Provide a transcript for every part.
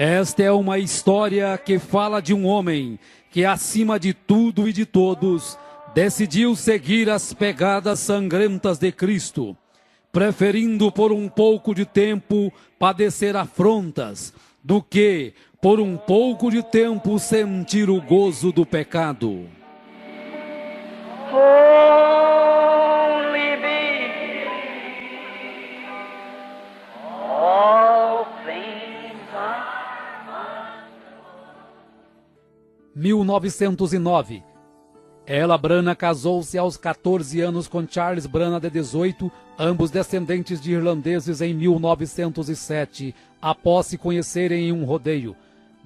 Esta é uma história que fala de um homem que, acima de tudo e de todos, decidiu seguir as pegadas sangrentas de Cristo, preferindo por um pouco de tempo padecer afrontas, do que, por um pouco de tempo, sentir o gozo do pecado. Holy be all things. 1909. Ella Branham casou-se aos 14 anos com Charles Branham, de 18, ambos descendentes de irlandeses, em 1907, após se conhecerem em um rodeio.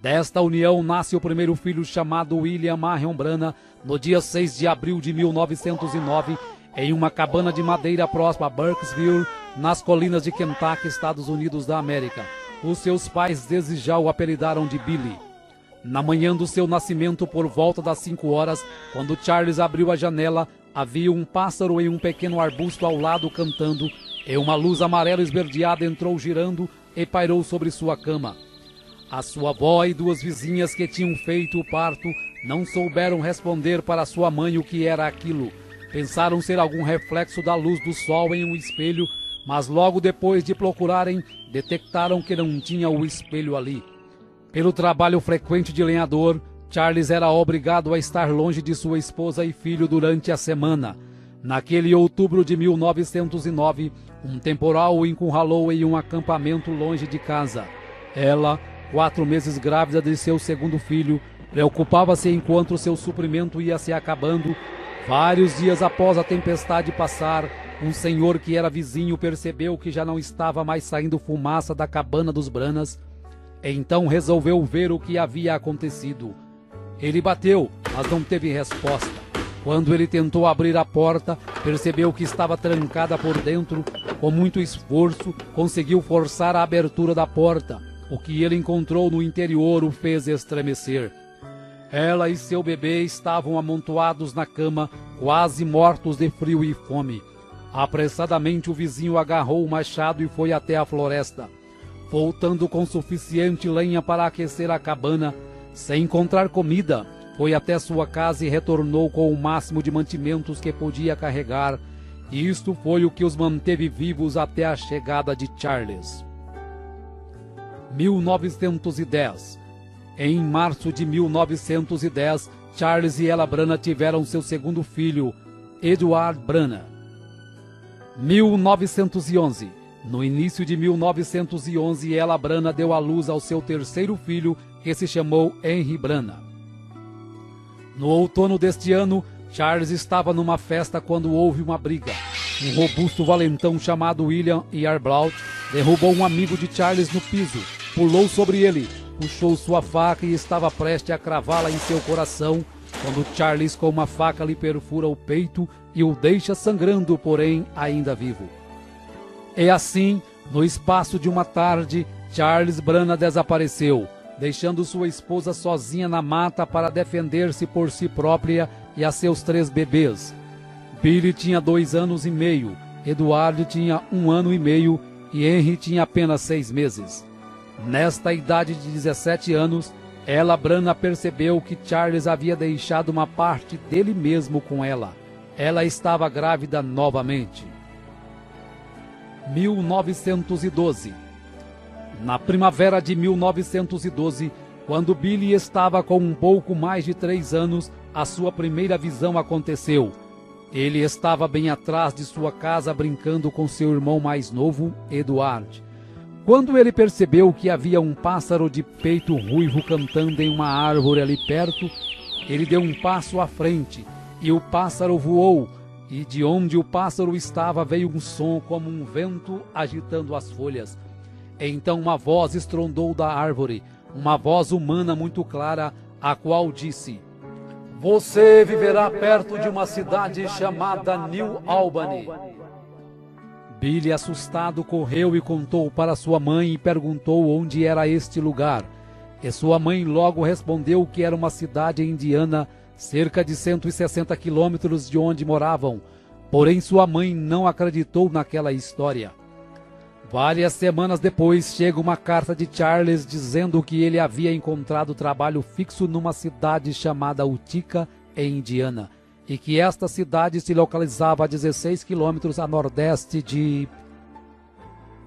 Desta união nasce o primeiro filho, chamado William Marion Branham, no dia 6 de abril de 1909, em uma cabana de madeira próxima a Burkesville, nas colinas de Kentucky, Estados Unidos da América. Os seus pais desde já o apelidaram de Billy. Na manhã do seu nascimento, por volta das 5 horas, quando Charles abriu a janela, havia um pássaro em um pequeno arbusto ao lado cantando, e uma luz amarela esverdeada entrou girando e pairou sobre sua cama. A sua avó e duas vizinhas que tinham feito o parto não souberam responder para sua mãe o que era aquilo. Pensaram ser algum reflexo da luz do sol em um espelho, mas logo depois de procurarem, detectaram que não tinha o espelho ali. Pelo trabalho frequente de lenhador, Charles era obrigado a estar longe de sua esposa e filho durante a semana. Naquele outubro de 1909, um temporal o encurralou em um acampamento longe de casa. Ela, 4 meses grávida de seu segundo filho, preocupava-se enquanto seu suprimento ia se acabando. Vários dias após a tempestade passar, um senhor que era vizinho percebeu que já não estava mais saindo fumaça da cabana dos Branhams. Então resolveu ver o que havia acontecido. Ele bateu, mas não teve resposta. Quando ele tentou abrir a porta, percebeu que estava trancada por dentro. Com muito esforço, conseguiu forçar a abertura da porta. O que ele encontrou no interior o fez estremecer. Ela e seu bebê estavam amontoados na cama, quase mortos de frio e fome. Apressadamente o vizinho agarrou o machado e foi até a floresta. Voltando com suficiente lenha para aquecer a cabana, sem encontrar comida, foi até sua casa e retornou com o máximo de mantimentos que podia carregar. E isto foi o que os manteve vivos até a chegada de Charles. 1910. Em março de 1910, Charles e Ella Branham tiveram seu segundo filho, Edward Branham. 1911. No início de 1911, Ella Branham deu à luz ao seu terceiro filho, que se chamou Henry Branham. No outono deste ano, Charles estava numa festa quando houve uma briga. Um robusto valentão chamado William Yarbrough derrubou um amigo de Charles no piso, pulou sobre ele, puxou sua faca e estava prestes a cravá-la em seu coração, quando Charles com uma faca lhe perfura o peito e o deixa sangrando, porém ainda vivo. E assim, no espaço de uma tarde, Charles Branham desapareceu, deixando sua esposa sozinha na mata para defender-se por si própria e a seus 3 bebês. Billy tinha 2 anos e meio, Edward tinha 1 ano e meio e Henry tinha apenas 6 meses. Nesta idade de 17 anos, Ella Branham percebeu que Charles havia deixado uma parte dele mesmo com ela. Ela estava grávida novamente. 1912. Na primavera de 1912, quando Billy estava com um pouco mais de 3 anos, a sua primeira visão aconteceu. Ele estava bem atrás de sua casa brincando com seu irmão mais novo, Edward. Quando ele percebeu que havia um pássaro de peito ruivo cantando em uma árvore ali perto, ele deu um passo à frente e o pássaro voou. E de onde o pássaro estava veio um som como um vento agitando as folhas. Então uma voz estrondou da árvore, uma voz humana muito clara, a qual disse: "Você viverá perto de uma cidade chamada New Albany." Billy, assustado, correu e contou para sua mãe e perguntou onde era este lugar. E sua mãe logo respondeu que era uma cidade indiana, cerca de 160 quilômetros de onde moravam. Porém, sua mãe não acreditou naquela história. Várias semanas depois, chega uma carta de Charles dizendo que ele havia encontrado trabalho fixo numa cidade chamada Utica, em Indiana, e que esta cidade se localizava a 16 quilômetros a nordeste de...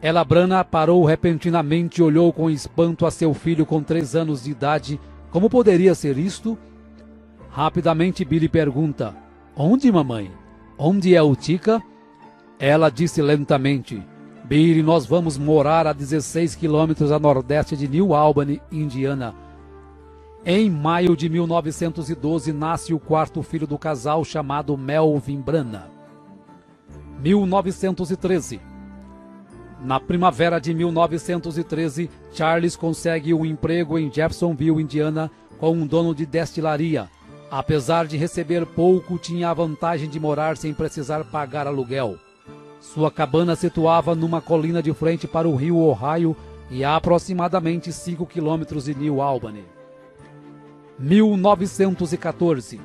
Ela Branagh parou repentinamente e olhou com espanto a seu filho com 3 anos de idade. Como poderia ser isto? Rapidamente Billy pergunta: onde, mamãe? Onde é Utica? Ela disse lentamente: Billy, nós vamos morar a 16 quilômetros a nordeste de New Albany, Indiana. Em maio de 1912 nasce o 4º filho do casal, chamado Melvin Branagh. 1913. Na primavera de 1913, Charles consegue um emprego em Jeffersonville, Indiana, com um dono de destilaria. Apesar de receber pouco, tinha a vantagem de morar sem precisar pagar aluguel. Sua cabana situava numa colina de frente para o rio Ohio e a aproximadamente 5 quilômetros de New Albany. 1914.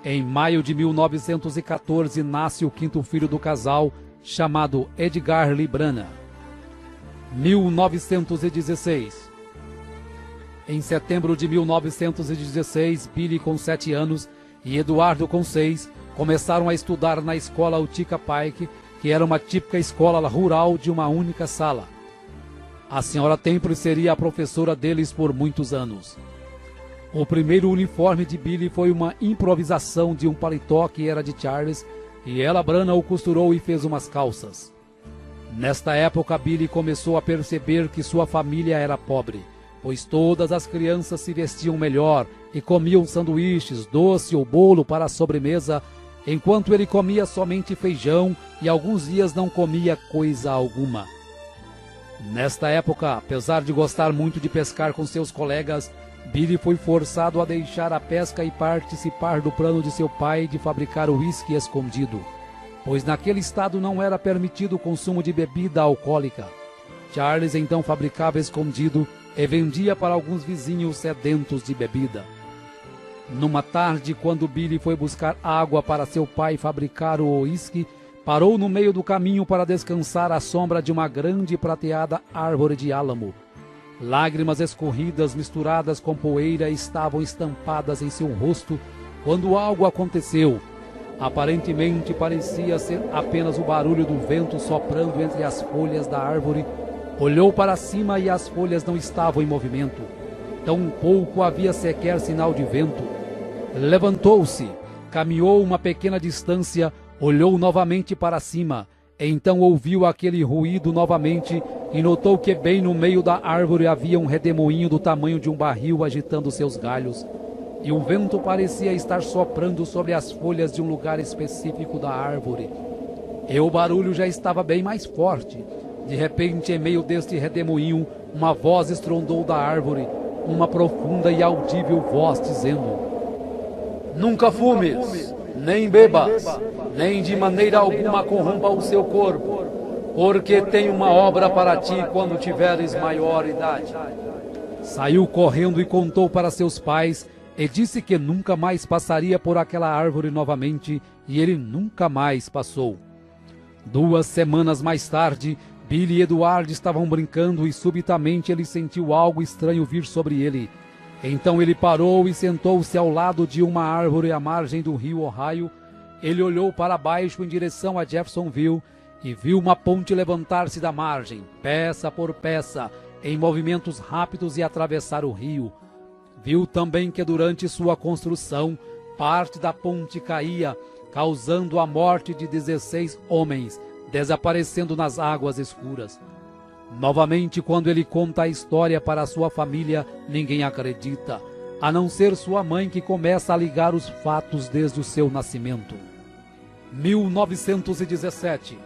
Em maio de 1914, nasce o 5º filho do casal, chamado Edgar Lee Branagh. 1916. Em setembro de 1916, Billy, com 7 anos, e Eduardo, com 6, começaram a estudar na escola Utica Pike, que era uma típica escola rural de uma única sala. A senhora Temple seria a professora deles por muitos anos. O primeiro uniforme de Billy foi uma improvisação de um paletó que era de Charles, e ela, Branagh, o costurou e fez umas calças. Nesta época, Billy começou a perceber que sua família era pobre, pois todas as crianças se vestiam melhor e comiam sanduíches, doce ou bolo para a sobremesa, enquanto ele comia somente feijão e alguns dias não comia coisa alguma. Nesta época, apesar de gostar muito de pescar com seus colegas, Billy foi forçado a deixar a pesca e participar do plano de seu pai de fabricar o uísque escondido, pois naquele estado não era permitido o consumo de bebida alcoólica. Charles então fabricava escondido e vendia para alguns vizinhos sedentos de bebida. Numa tarde, quando Billy foi buscar água para seu pai fabricar o uísque, parou no meio do caminho para descansar à sombra de uma grande e prateada árvore de álamo. Lágrimas escorridas misturadas com poeira estavam estampadas em seu rosto quando algo aconteceu. Aparentemente parecia ser apenas o barulho do vento soprando entre as folhas da árvore. Olhou para cima e as folhas não estavam em movimento. Tampouco havia sequer sinal de vento. Levantou-se, caminhou uma pequena distância, olhou novamente para cima. Então ouviu aquele ruído novamente e notou que bem no meio da árvore havia um redemoinho do tamanho de um barril agitando seus galhos. E o vento parecia estar soprando sobre as folhas de um lugar específico da árvore. E o barulho já estava bem mais forte. De repente, em meio deste redemoinho, uma voz estrondou da árvore, uma profunda e audível voz dizendo: Nunca fumes, nem bebas, nem de maneira alguma corrompa o seu corpo, porque tem uma obra para ti quando tiveres maior idade. Saiu correndo e contou para seus pais, e disse que nunca mais passaria por aquela árvore novamente, e ele nunca mais passou. 2 semanas mais tarde, Billy e Edward estavam brincando e subitamente ele sentiu algo estranho vir sobre ele. Então ele parou e sentou-se ao lado de uma árvore à margem do rio Ohio. Ele olhou para baixo em direção a Jeffersonville e viu uma ponte levantar-se da margem, peça por peça, em movimentos rápidos e atravessar o rio. Viu também que durante sua construção, parte da ponte caía, causando a morte de 16 homens, desaparecendo nas águas escuras. Novamente, quando ele conta a história para sua família, ninguém acredita, a não ser sua mãe, que começa a ligar os fatos desde o seu nascimento. 1917.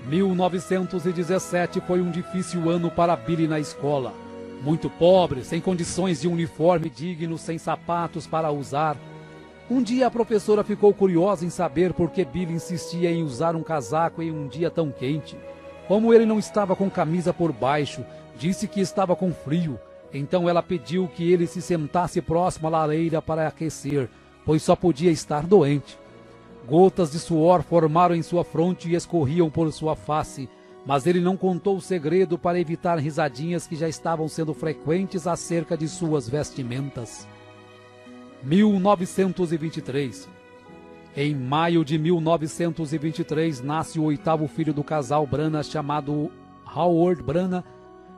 1917 foi um difícil ano para Billy na escola. Muito pobre, sem condições de uniforme digno, sem sapatos para usar. Um dia a professora ficou curiosa em saber por que Billy insistia em usar um casaco em um dia tão quente. Como ele não estava com camisa por baixo, disse que estava com frio. Então ela pediu que ele se sentasse próximo à lareira para aquecer, pois só podia estar doente. Gotas de suor formaram em sua fronte e escorriam por sua face. mas ele não contou o segredo para evitar risadinhas que já estavam sendo frequentes acerca de suas vestimentas. 1923. Em maio de 1923, nasce o 8º filho do casal Brana, chamado Howard Brana,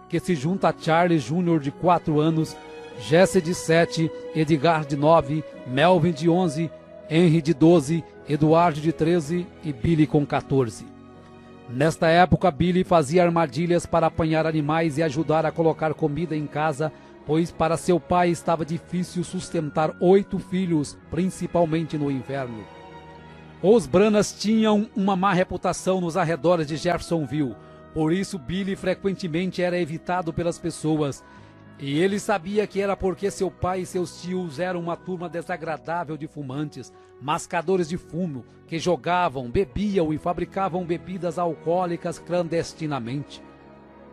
que se junta a Charles Jr. de 4 anos, Jesse de 7, Edgar de 9, Melvin de 11, Henry de 12, Eduardo de 13 e Billy com 14. Nesta época, Billy fazia armadilhas para apanhar animais e ajudar a colocar comida em casa, pois para seu pai estava difícil sustentar 8 filhos, principalmente no inverno. Os Branas tinham uma má reputação nos arredores de Jeffersonville, por isso Billy frequentemente era evitado pelas pessoas. E ele sabia que era porque seu pai e seus tios eram uma turma desagradável de fumantes, mascadores de fumo, que jogavam, bebiam e fabricavam bebidas alcoólicas clandestinamente.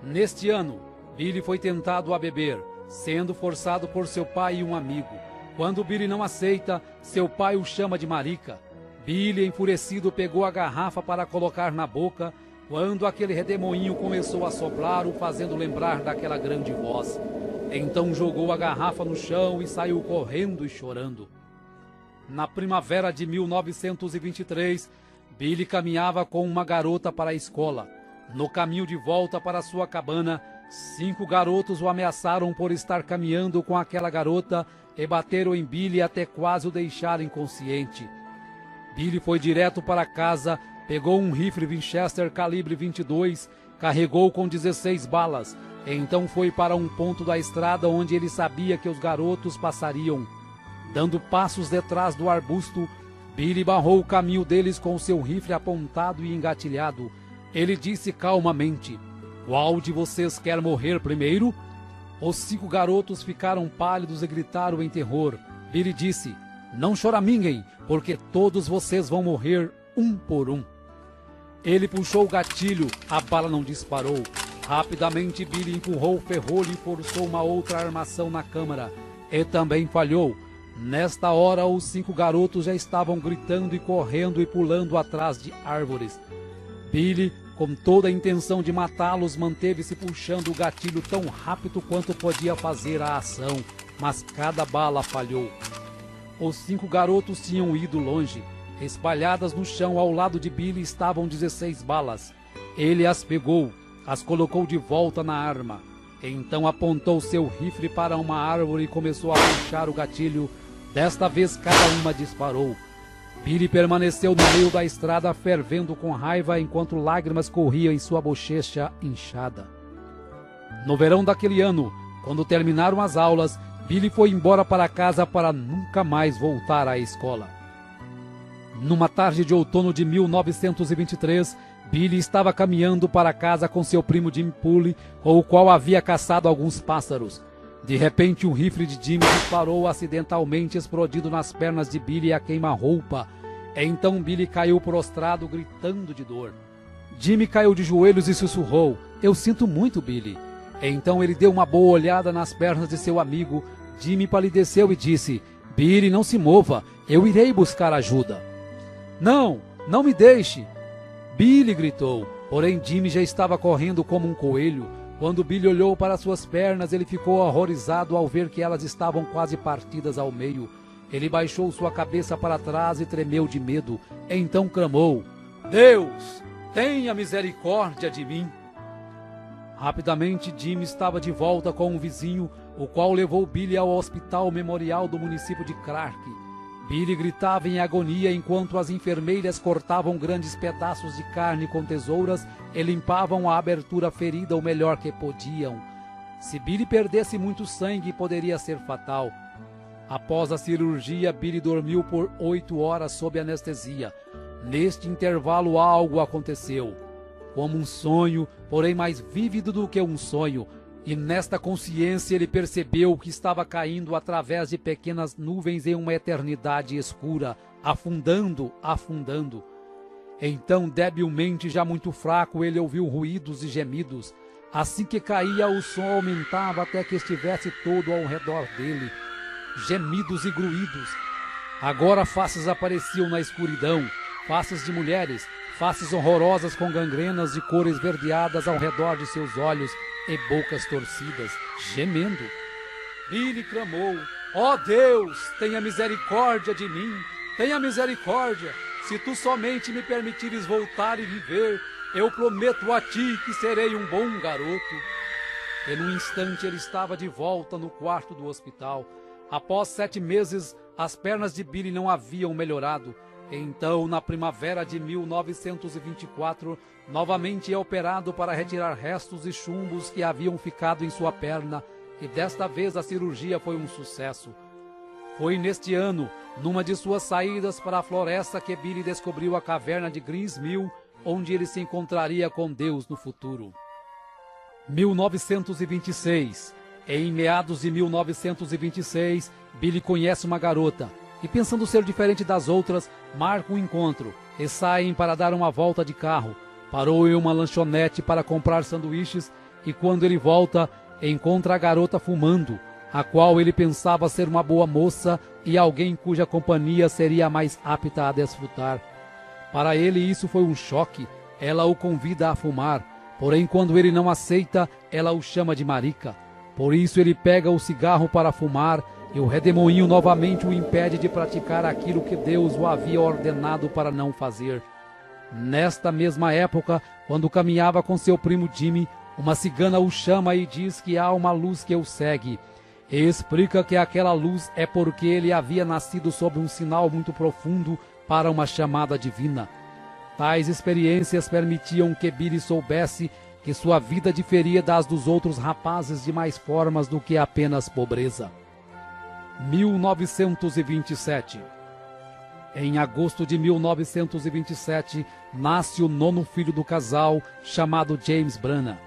Neste ano, Billy foi tentado a beber, sendo forçado por seu pai e um amigo. Quando Billy não aceita, seu pai o chama de marica. Billy, enfurecido, pegou a garrafa para colocar na boca, quando aquele redemoinho começou a soprar, o fazendo lembrar daquela grande voz. Então jogou a garrafa no chão e saiu correndo e chorando. Na primavera de 1923, Billy caminhava com uma garota para a escola. No caminho de volta para sua cabana, 5 garotos o ameaçaram por estar caminhando com aquela garota e bateram em Billy até quase o deixar inconsciente. Billy foi direto para casa, pegou um rifle Winchester calibre 22, carregou com 16 balas, e então foi para um ponto da estrada onde ele sabia que os garotos passariam. Dando passos detrás do arbusto, Billy barrou o caminho deles com seu rifle apontado e engatilhado. Ele disse calmamente: "Qual de vocês quer morrer primeiro?" Os 5 garotos ficaram pálidos e gritaram em terror. Billy disse: "Não choraminguem, porque todos vocês vão morrer um por um." Ele puxou o gatilho, a bala não disparou. Rapidamente Billy empurrou o ferrolho e forçou uma outra armação na câmara. E também falhou. Nesta hora, os 5 garotos já estavam gritando e correndo e pulando atrás de árvores. Billy, com toda a intenção de matá-los, manteve-se puxando o gatilho tão rápido quanto podia fazer a ação, mas cada bala falhou. Os 5 garotos tinham ido longe. Espalhadas no chão ao lado de Billy estavam 16 balas. Ele as pegou, as colocou de volta na arma. Então apontou seu rifle para uma árvore e começou a puxar o gatilho. Desta vez cada uma disparou. Billy permaneceu no meio da estrada fervendo com raiva enquanto lágrimas corriam em sua bochecha inchada. No verão daquele ano, quando terminaram as aulas, Billy foi embora para casa para nunca mais voltar à escola. Numa tarde de outono de 1923, Billy estava caminhando para casa com seu primo Jim Poole, com o qual havia caçado alguns pássaros. De repente, um rifle de Jim disparou acidentalmente, explodindo nas pernas de Billy a queima-roupa. Então Billy caiu prostrado, gritando de dor. Jimmy caiu de joelhos e sussurrou: "Eu sinto muito, Billy." Então ele deu uma boa olhada nas pernas de seu amigo. Jimmy palideceu e disse: "Billy, não se mova, eu irei buscar ajuda." "Não, não me deixe!" Billy gritou, porém Jimmy já estava correndo como um coelho. Quando Billy olhou para suas pernas, ele ficou horrorizado ao ver que elas estavam quase partidas ao meio. Ele baixou sua cabeça para trás e tremeu de medo. Então clamou: "Deus, tenha misericórdia de mim!" Rapidamente, Jimmy estava de volta com um vizinho, o qual levou Billy ao hospital memorial do município de Clark. Billy gritava em agonia enquanto as enfermeiras cortavam grandes pedaços de carne com tesouras e limpavam a abertura ferida o melhor que podiam. Se Billy perdesse muito sangue, poderia ser fatal. Após a cirurgia, Billy dormiu por 8 horas sob anestesia. Neste intervalo, algo aconteceu. Como um sonho, porém mais vívido do que um sonho. E nesta consciência ele percebeu que estava caindo através de pequenas nuvens em uma eternidade escura, afundando, afundando. Então, debilmente, já muito fraco, ele ouviu ruídos e gemidos. Assim que caía, o som aumentava até que estivesse todo ao redor dele. Gemidos e gruídos. Agora faces apareciam na escuridão, faces de mulheres, faces horrorosas com gangrenas de cor esverdeadas ao redor de seus olhos e bocas torcidas, gemendo. Billy clamou: ó Deus, tenha misericórdia de mim, tenha misericórdia. Se tu somente me permitires voltar e viver, eu prometo a ti que serei um bom garoto. E num instante ele estava de volta no quarto do hospital. Após 7 meses, as pernas de Billy não haviam melhorado. Então, na primavera de 1924, novamente é operado para retirar restos e chumbos que haviam ficado em sua perna, e desta vez a cirurgia foi um sucesso. Foi neste ano, numa de suas saídas para a floresta, que Billy descobriu a caverna de Greens Mill, onde ele se encontraria com Deus no futuro. 1926. Em meados de 1926, Billy conhece uma garota e, pensando ser diferente das outras, marca um encontro e saem para dar uma volta de carro. Parou em uma lanchonete para comprar sanduíches e, quando ele volta, encontra a garota fumando, a qual ele pensava ser uma boa moça e alguém cuja companhia seria mais apta a desfrutar. Para ele isso foi um choque. Ela o convida a fumar, porém quando ele não aceita, ela o chama de marica. Por isso ele pega o cigarro para fumar e o redemoinho novamente o impede de praticar aquilo que Deus o havia ordenado para não fazer. Nesta mesma época, quando caminhava com seu primo Jimmy, uma cigana o chama e diz que há uma luz que o segue. E explica que aquela luz é porque ele havia nascido sob um sinal muito profundo para uma chamada divina. Tais experiências permitiam que Billy soubesse que sua vida diferia das dos outros rapazes de mais formas do que apenas pobreza. 1927. Em agosto de 1927, nasce o 9º filho do casal, chamado James Branagh.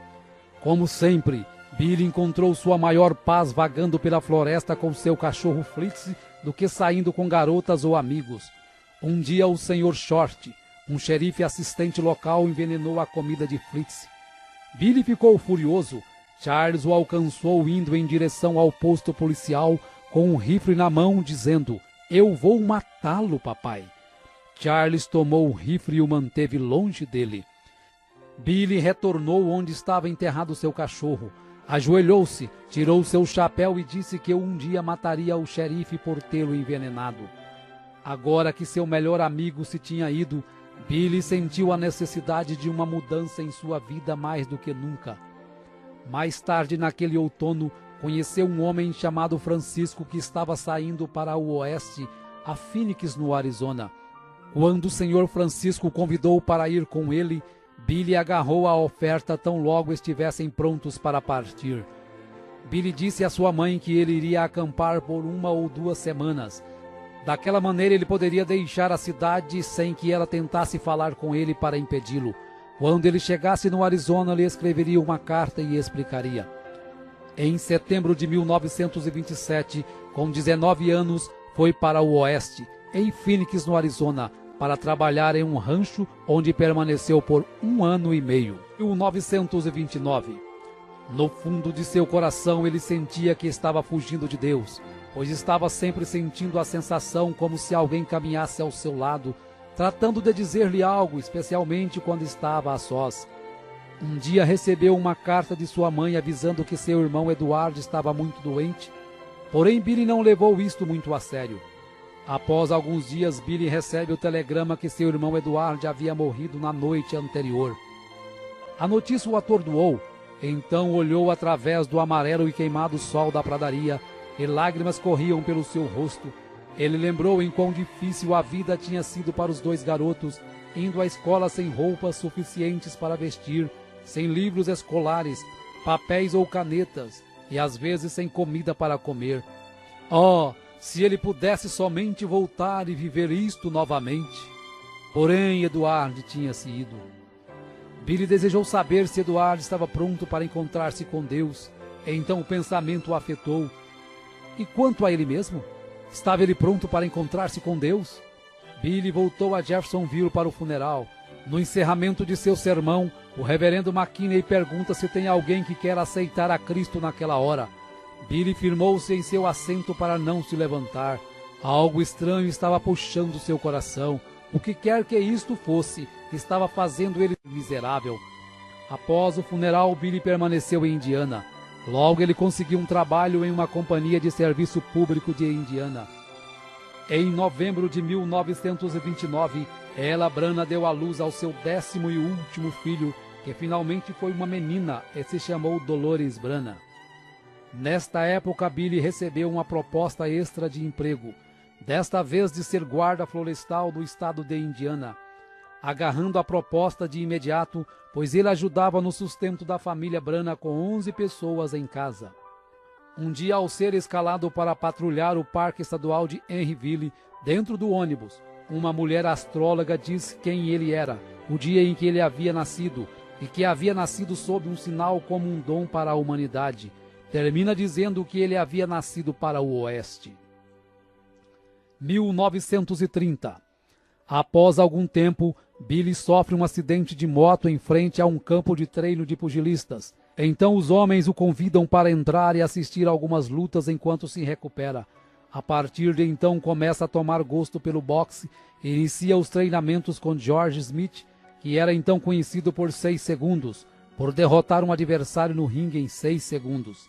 Como sempre, Billy encontrou sua maior paz vagando pela floresta com seu cachorro Fritz do que saindo com garotas ou amigos. Um dia o Sr. Short, um xerife assistente local, envenenou a comida de Fritz. Billy ficou furioso. Charles o alcançou indo em direção ao posto policial com um rifle na mão, dizendo: eu vou matá-lo, papai. Charles tomou o rifle e o manteve longe dele. Billy retornou onde estava enterrado seu cachorro. Ajoelhou-se, tirou seu chapéu e disse que um dia mataria o xerife por tê-lo envenenado. Agora que seu melhor amigo se tinha ido, Billy sentiu a necessidade de uma mudança em sua vida mais do que nunca. Mais tarde, naquele outono, conheceu um homem chamado Francisco que estava saindo para o oeste, a Phoenix, no Arizona. Quando o Sr. Francisco o convidou para ir com ele, Billy agarrou a oferta tão logo estivessem prontos para partir. Billy disse à sua mãe que ele iria acampar por 1 ou 2 semanas. Daquela maneira ele poderia deixar a cidade sem que ela tentasse falar com ele para impedi-lo. Quando ele chegasse no Arizona, lhe escreveria uma carta e explicaria. Em setembro de 1927, com 19 anos, foi para o oeste, em Phoenix, no Arizona, para trabalhar em um rancho onde permaneceu por 1 ano e meio. 1929. No fundo de seu coração ele sentia que estava fugindo de Deus, pois estava sempre sentindo a sensação como se alguém caminhasse ao seu lado, tratando de dizer-lhe algo, especialmente quando estava a sós. Um dia recebeu uma carta de sua mãe avisando que seu irmão Eduardo estava muito doente, porém Billy não levou isto muito a sério. Após alguns dias, Billy recebe o telegrama que seu irmão Eduardo havia morrido na noite anterior. A notícia o atordoou, então olhou através do amarelo e queimado sol da pradaria, e lágrimas corriam pelo seu rosto. Ele lembrou em quão difícil a vida tinha sido para os 2 garotos, indo à escola sem roupas suficientes para vestir, sem livros escolares, papéis ou canetas, e às vezes sem comida para comer. Oh, se ele pudesse somente voltar e viver isto novamente! Porém, Eduardo tinha-se ido. Billy desejou saber se Eduardo estava pronto para encontrar-se com Deus. Então o pensamento o afetou. E quanto a ele mesmo? Estava ele pronto para encontrar-se com Deus? Billy voltou a Jeffersonville para o funeral. No encerramento de seu sermão, o reverendo McKinney pergunta se tem alguém que quer aceitar a Cristo naquela hora. Billy firmou-se em seu assento para não se levantar. Algo estranho estava puxando seu coração. O que quer que isto fosse, que estava fazendo ele miserável. Após o funeral, Billy permaneceu em Indiana. Logo ele conseguiu um trabalho em uma companhia de serviço público de Indiana. Em novembro de 1929, Ella Branagh deu à luz ao seu 10º e último filho, que finalmente foi uma menina e se chamou Dolores Branagh. Nesta época, Billy recebeu uma proposta extra de emprego, desta vez de ser guarda florestal do estado de Indiana, agarrando a proposta de imediato, pois ele ajudava no sustento da família Branagh com 11 pessoas em casa. Um dia, ao ser escalado para patrulhar o Parque Estadual de Henryville, dentro do ônibus, uma mulher astróloga disse quem ele era, o dia em que ele havia nascido, e que havia nascido sob um sinal como um dom para a humanidade. Termina dizendo que ele havia nascido para o Oeste. 1930. Após algum tempo, Billy sofre um acidente de moto em frente a um campo de treino de pugilistas. Então os homens o convidam para entrar e assistir a algumas lutas enquanto se recupera. A partir de então começa a tomar gosto pelo boxe e inicia os treinamentos com George Smith, que era então conhecido por 6 segundos, por derrotar um adversário no ringue em 6 segundos.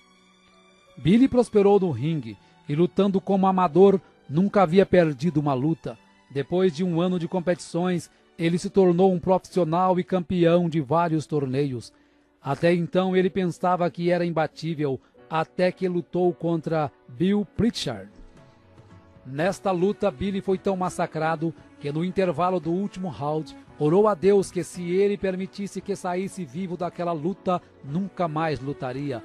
Billy prosperou no ringue e, lutando como amador, nunca havia perdido uma luta. Depois de um ano de competições, ele se tornou um profissional e campeão de vários torneios. Até então ele pensava que era imbatível, até que lutou contra Bill Pritchard. Nesta luta, Billy foi tão massacrado que no intervalo do último round, orou a Deus que se ele permitisse que saísse vivo daquela luta, nunca mais lutaria.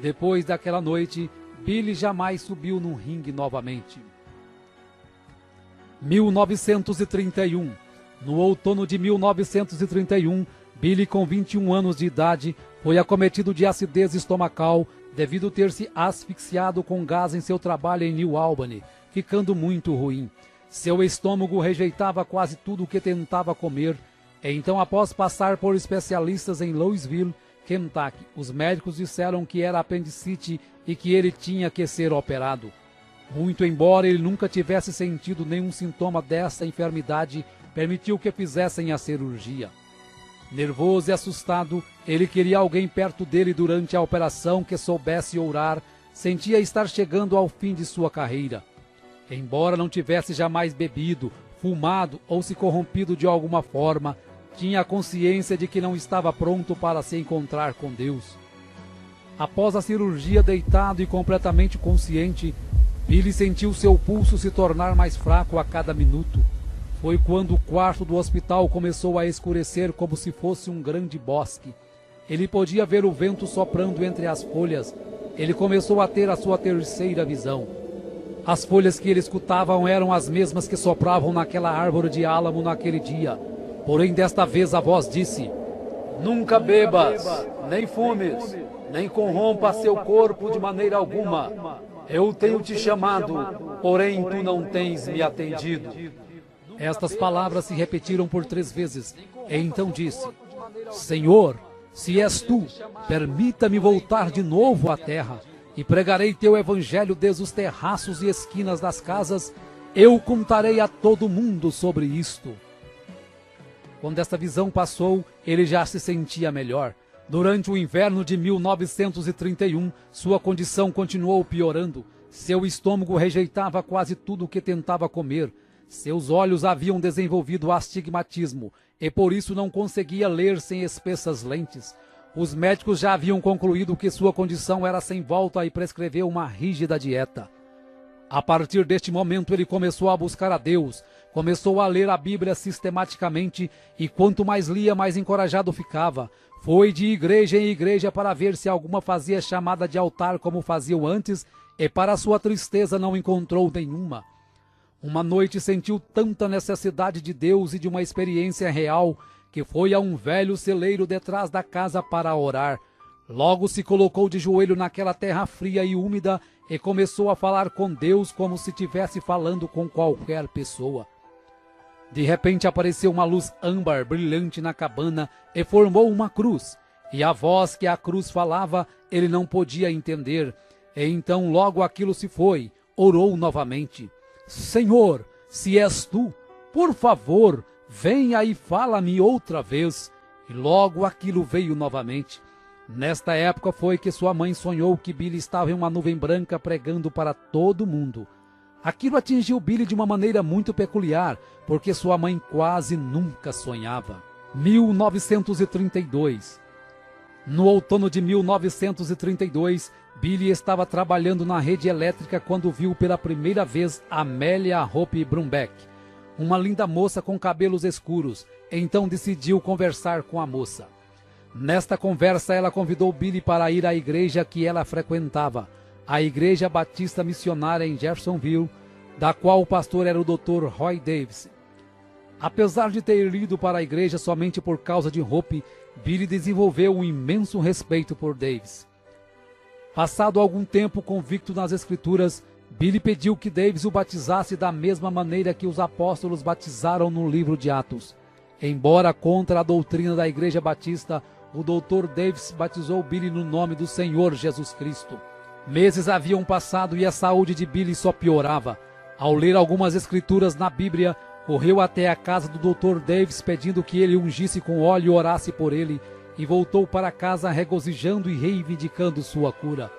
Depois daquela noite, Billy jamais subiu num ringue novamente. 1931. No outono de 1931, Billy, com 21 anos de idade, foi acometido de acidez estomacal devido ter se asfixiado com gás em seu trabalho em New Albany, ficando muito ruim. Seu estômago rejeitava quase tudo o que tentava comer. Então, após passar por especialistas em Louisville, Kentucky, os médicos disseram que era apendicite e que ele tinha que ser operado. Muito embora ele nunca tivesse sentido nenhum sintoma dessa enfermidade, permitiu que fizessem a cirurgia. Nervoso e assustado, ele queria alguém perto dele durante a operação que soubesse orar, sentia estar chegando ao fim de sua carreira. Embora não tivesse jamais bebido, fumado ou se corrompido de alguma forma, tinha a consciência de que não estava pronto para se encontrar com Deus. Após a cirurgia, deitado e completamente consciente, Billy sentiu seu pulso se tornar mais fraco a cada minuto. Foi quando o quarto do hospital começou a escurecer como se fosse um grande bosque. Ele podia ver o vento soprando entre as folhas. Ele começou a ter a sua terceira visão. As folhas que ele escutava eram as mesmas que sopravam naquela árvore de álamo naquele dia. Porém, desta vez a voz disse: "Nunca bebas, nem fumes, nem corrompa seu corpo de maneira alguma. Eu tenho te chamado, porém tu não tens me atendido." Estas palavras se repetiram por 3 vezes. E então disse: "Senhor, se és tu, permita-me voltar de novo à terra, e pregarei teu evangelho desde os terraços e esquinas das casas. Eu contarei a todo mundo sobre isto." Quando esta visão passou, ele já se sentia melhor. Durante o inverno de 1931, sua condição continuou piorando. Seu estômago rejeitava quase tudo o que tentava comer. Seus olhos haviam desenvolvido astigmatismo e por isso não conseguia ler sem espessas lentes. Os médicos já haviam concluído que sua condição era sem volta e prescreveu uma rígida dieta. A partir deste momento ele começou a buscar a Deus, começou a ler a Bíblia sistematicamente e quanto mais lia, mais encorajado ficava. Foi de igreja em igreja para ver se alguma fazia chamada de altar como faziam antes e para sua tristeza não encontrou nenhuma. Uma noite sentiu tanta necessidade de Deus e de uma experiência real que foi a um velho celeiro detrás da casa para orar. Logo se colocou de joelho naquela terra fria e úmida e começou a falar com Deus como se estivesse falando com qualquer pessoa. De repente apareceu uma luz âmbar brilhante na cabana e formou uma cruz. E a voz que a cruz falava ele não podia entender. E então logo aquilo se foi. Orou novamente: "Senhor, se és tu, por favor, venha e fala-me outra vez. E logo aquilo veio novamente. Nesta época foi que sua mãe sonhou que Billy estava em uma nuvem branca pregando para todo mundo. Aquilo atingiu Billy de uma maneira muito peculiar, porque sua mãe quase nunca sonhava. 1932. No outono de 1932, Billy estava trabalhando na rede elétrica quando viu pela primeira vez Amelia Hope Brumbeck, uma linda moça com cabelos escuros. Então decidiu conversar com a moça. Nesta conversa, ela convidou Billy para ir à igreja que ela frequentava, a Igreja Batista Missionária em Jeffersonville, da qual o pastor era o Dr. Roy Davis. Apesar de ter ido para a igreja somente por causa de Hope, Billy desenvolveu um imenso respeito por Davis. Passado algum tempo convicto nas Escrituras, Billy pediu que Davis o batizasse da mesma maneira que os apóstolos batizaram no livro de Atos. Embora contra a doutrina da Igreja Batista, o Dr. Davis batizou Billy no nome do Senhor Jesus Cristo. Meses haviam passado e a saúde de Billy só piorava. Ao ler algumas escrituras na Bíblia, correu até a casa do Dr. Davis pedindo que ele ungisse com óleo e orasse por ele, e voltou para casa regozijando e reivindicando sua cura.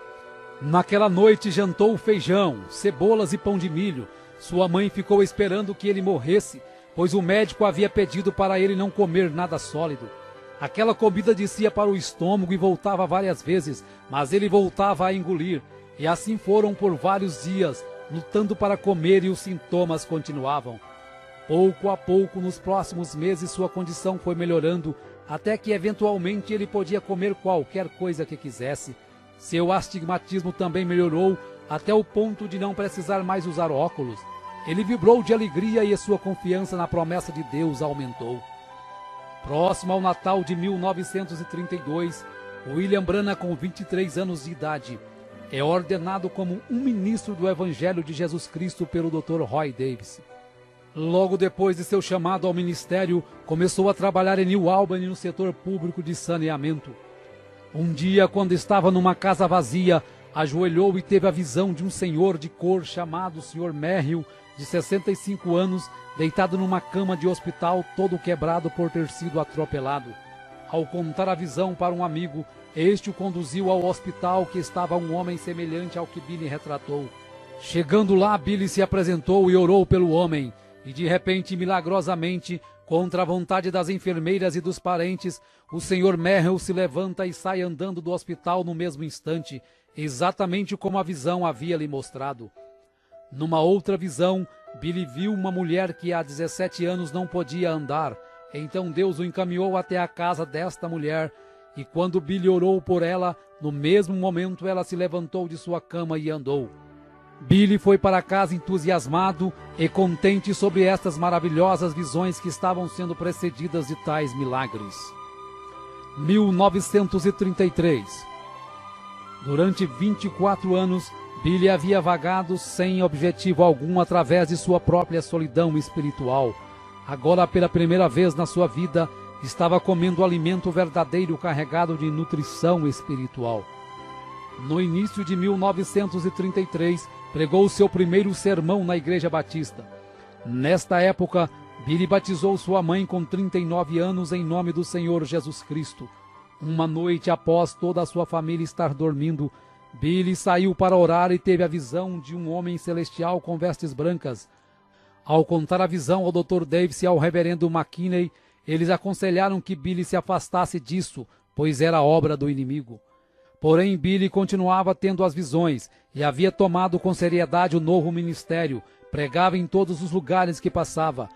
Naquela noite jantou feijão, cebolas e pão de milho. Sua mãe ficou esperando que ele morresse, pois o médico havia pedido para ele não comer nada sólido. Aquela comida descia para o estômago e voltava várias vezes, mas ele voltava a engolir, e assim foram por vários dias, lutando para comer, e os sintomas continuavam. Pouco a pouco, nos próximos meses, sua condição foi melhorando, até que eventualmente ele podia comer qualquer coisa que quisesse. Seu astigmatismo também melhorou, até o ponto de não precisar mais usar óculos. Ele vibrou de alegria e sua confiança na promessa de Deus aumentou. Próximo ao Natal de 1932, William Branham, com 23 anos de idade, é ordenado como um ministro do Evangelho de Jesus Cristo pelo Dr. Roy Davis. Logo depois de seu chamado ao ministério, começou a trabalhar em New Albany no setor público de saneamento. Um dia, quando estava numa casa vazia, ajoelhou e teve a visão de um senhor de cor chamado Sr. Merrill, de 65 anos, deitado numa cama de hospital, todo quebrado por ter sido atropelado. Ao contar a visão para um amigo, este o conduziu ao hospital, que estava um homem semelhante ao que Billy retratou. Chegando lá, Billy se apresentou e orou pelo homem, e de repente, milagrosamente, contra a vontade das enfermeiras e dos parentes, o Sr. Merrill se levanta e sai andando do hospital no mesmo instante, exatamente como a visão havia lhe mostrado. Numa outra visão, Billy viu uma mulher que há 17 anos não podia andar. Então Deus o encaminhou até a casa desta mulher, e quando Billy orou por ela, no mesmo momento ela se levantou de sua cama e andou. Billy foi para casa entusiasmado e contente sobre estas maravilhosas visões que estavam sendo precedidas de tais milagres. 1933. Durante 24 anos, Billy havia vagado sem objetivo algum através de sua própria solidão espiritual. Agora, pela primeira vez na sua vida, estava comendo alimento verdadeiro carregado de nutrição espiritual. No início de 1933, pregou seu primeiro sermão na Igreja Batista. Nesta época, Billy batizou sua mãe com 39 anos em nome do Senhor Jesus Cristo. Uma noite após toda a sua família estar dormindo, Billy saiu para orar e teve a visão de um homem celestial com vestes brancas. Ao contar a visão ao Dr. Davis e ao reverendo McKinney, eles aconselharam que Billy se afastasse disso, pois era obra do inimigo. Porém, Billy continuava tendo as visões e havia tomado com seriedade o novo ministério, pregava em todos os lugares que passava.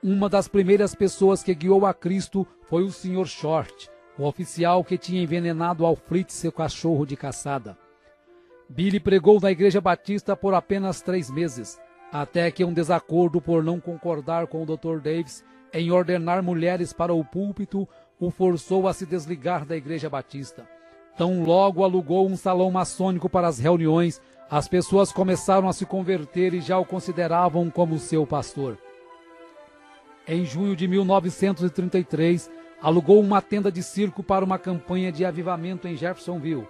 Uma das primeiras pessoas que guiou a Cristo foi o Sr. Short, o oficial que tinha envenenado ao Fritz, seu cachorro de caçada. Billy pregou na Igreja Batista por apenas 3 meses, até que um desacordo por não concordar com o Dr. Davis em ordenar mulheres para o púlpito o forçou a se desligar da Igreja Batista. Tão logo alugou um salão maçônico para as reuniões, as pessoas começaram a se converter e já o consideravam como seu pastor. Em junho de 1933, alugou uma tenda de circo para uma campanha de avivamento em Jeffersonville.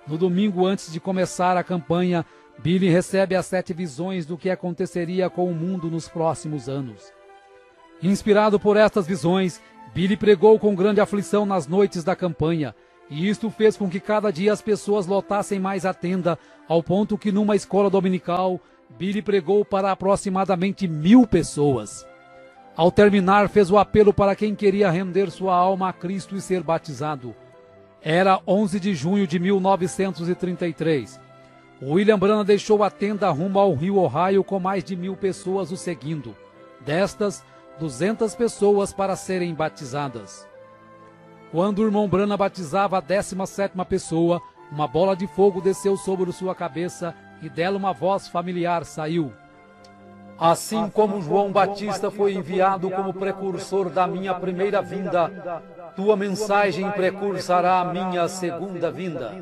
No domingo antes de começar a campanha, Billy recebe as 7 visões do que aconteceria com o mundo nos próximos anos. Inspirado por estas visões, Billy pregou com grande aflição nas noites da campanha, e isto fez com que cada dia as pessoas lotassem mais a tenda, ao ponto que numa escola dominical, Billy pregou para aproximadamente 1000 pessoas. Ao terminar, fez o apelo para quem queria render sua alma a Cristo e ser batizado. Era 11 de junho de 1933. William Branham deixou a tenda rumo ao rio Ohio com mais de 1000 pessoas o seguindo. Destas, 200 pessoas para serem batizadas. Quando o irmão Branham batizava a 17ª pessoa, uma bola de fogo desceu sobre sua cabeça e dela uma voz familiar saiu. Assim como João Batista foi enviado como precursor da minha primeira vinda, tua mensagem precursará a minha segunda vinda.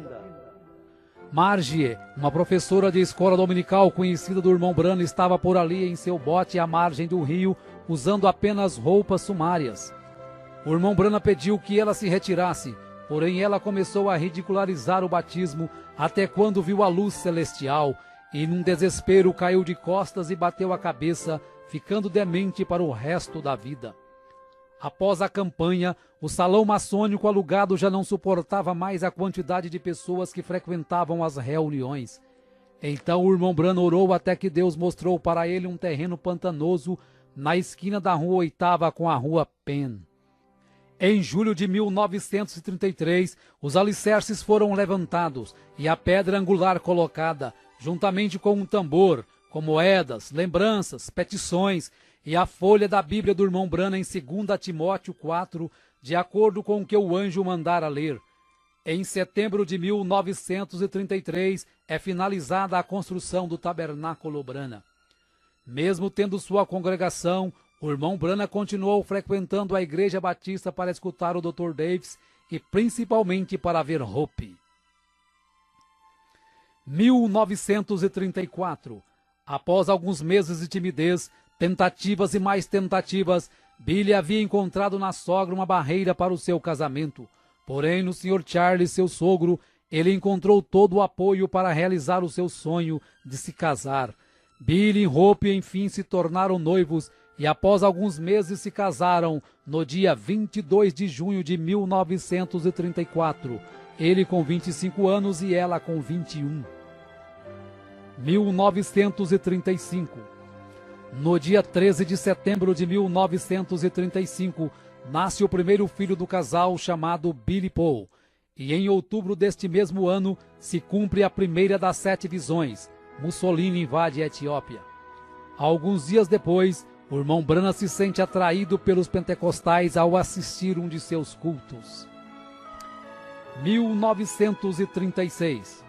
Margie, uma professora de escola dominical conhecida do irmão Branham, estava por ali em seu bote à margem do rio, usando apenas roupas sumárias. O irmão Branham pediu que ela se retirasse, porém ela começou a ridicularizar o batismo até quando viu a luz celestial e, num desespero, caiu de costas e bateu a cabeça, ficando demente para o resto da vida. Após a campanha, o salão maçônico alugado já não suportava mais a quantidade de pessoas que frequentavam as reuniões. Então o irmão Branham orou até que Deus mostrou para ele um terreno pantanoso na esquina da rua 8ª com a rua Penn. Em julho de 1933, os alicerces foram levantados e a pedra angular colocada, juntamente com um tambor, com moedas, lembranças, petições e a folha da Bíblia do irmão Branham em 2 Timóteo 4, de acordo com o que o anjo mandara ler. Em setembro de 1933 é finalizada a construção do tabernáculo Branham. Mesmo tendo sua congregação, o irmão Branham continuou frequentando a Igreja Batista para escutar o Dr. Davis e principalmente para ver Hope. 1934. Após alguns meses de timidez, tentativas e mais tentativas, Billy havia encontrado na sogra uma barreira para o seu casamento. Porém, no Sr. Charles, seu sogro, ele encontrou todo o apoio para realizar o seu sonho de se casar. Billy e Hope, enfim, se tornaram noivos e após alguns meses se casaram no dia 22 de junho de 1934. Ele com 25 anos e ela com 21. 1935. No dia 13 de setembro de 1935, nasce o primeiro filho do casal, chamado Billy Paul. E em outubro deste mesmo ano, se cumpre a primeira das 7 visões. Mussolini invade a Etiópia. Alguns dias depois, o irmão Branham se sente atraído pelos pentecostais ao assistir um de seus cultos. 1936.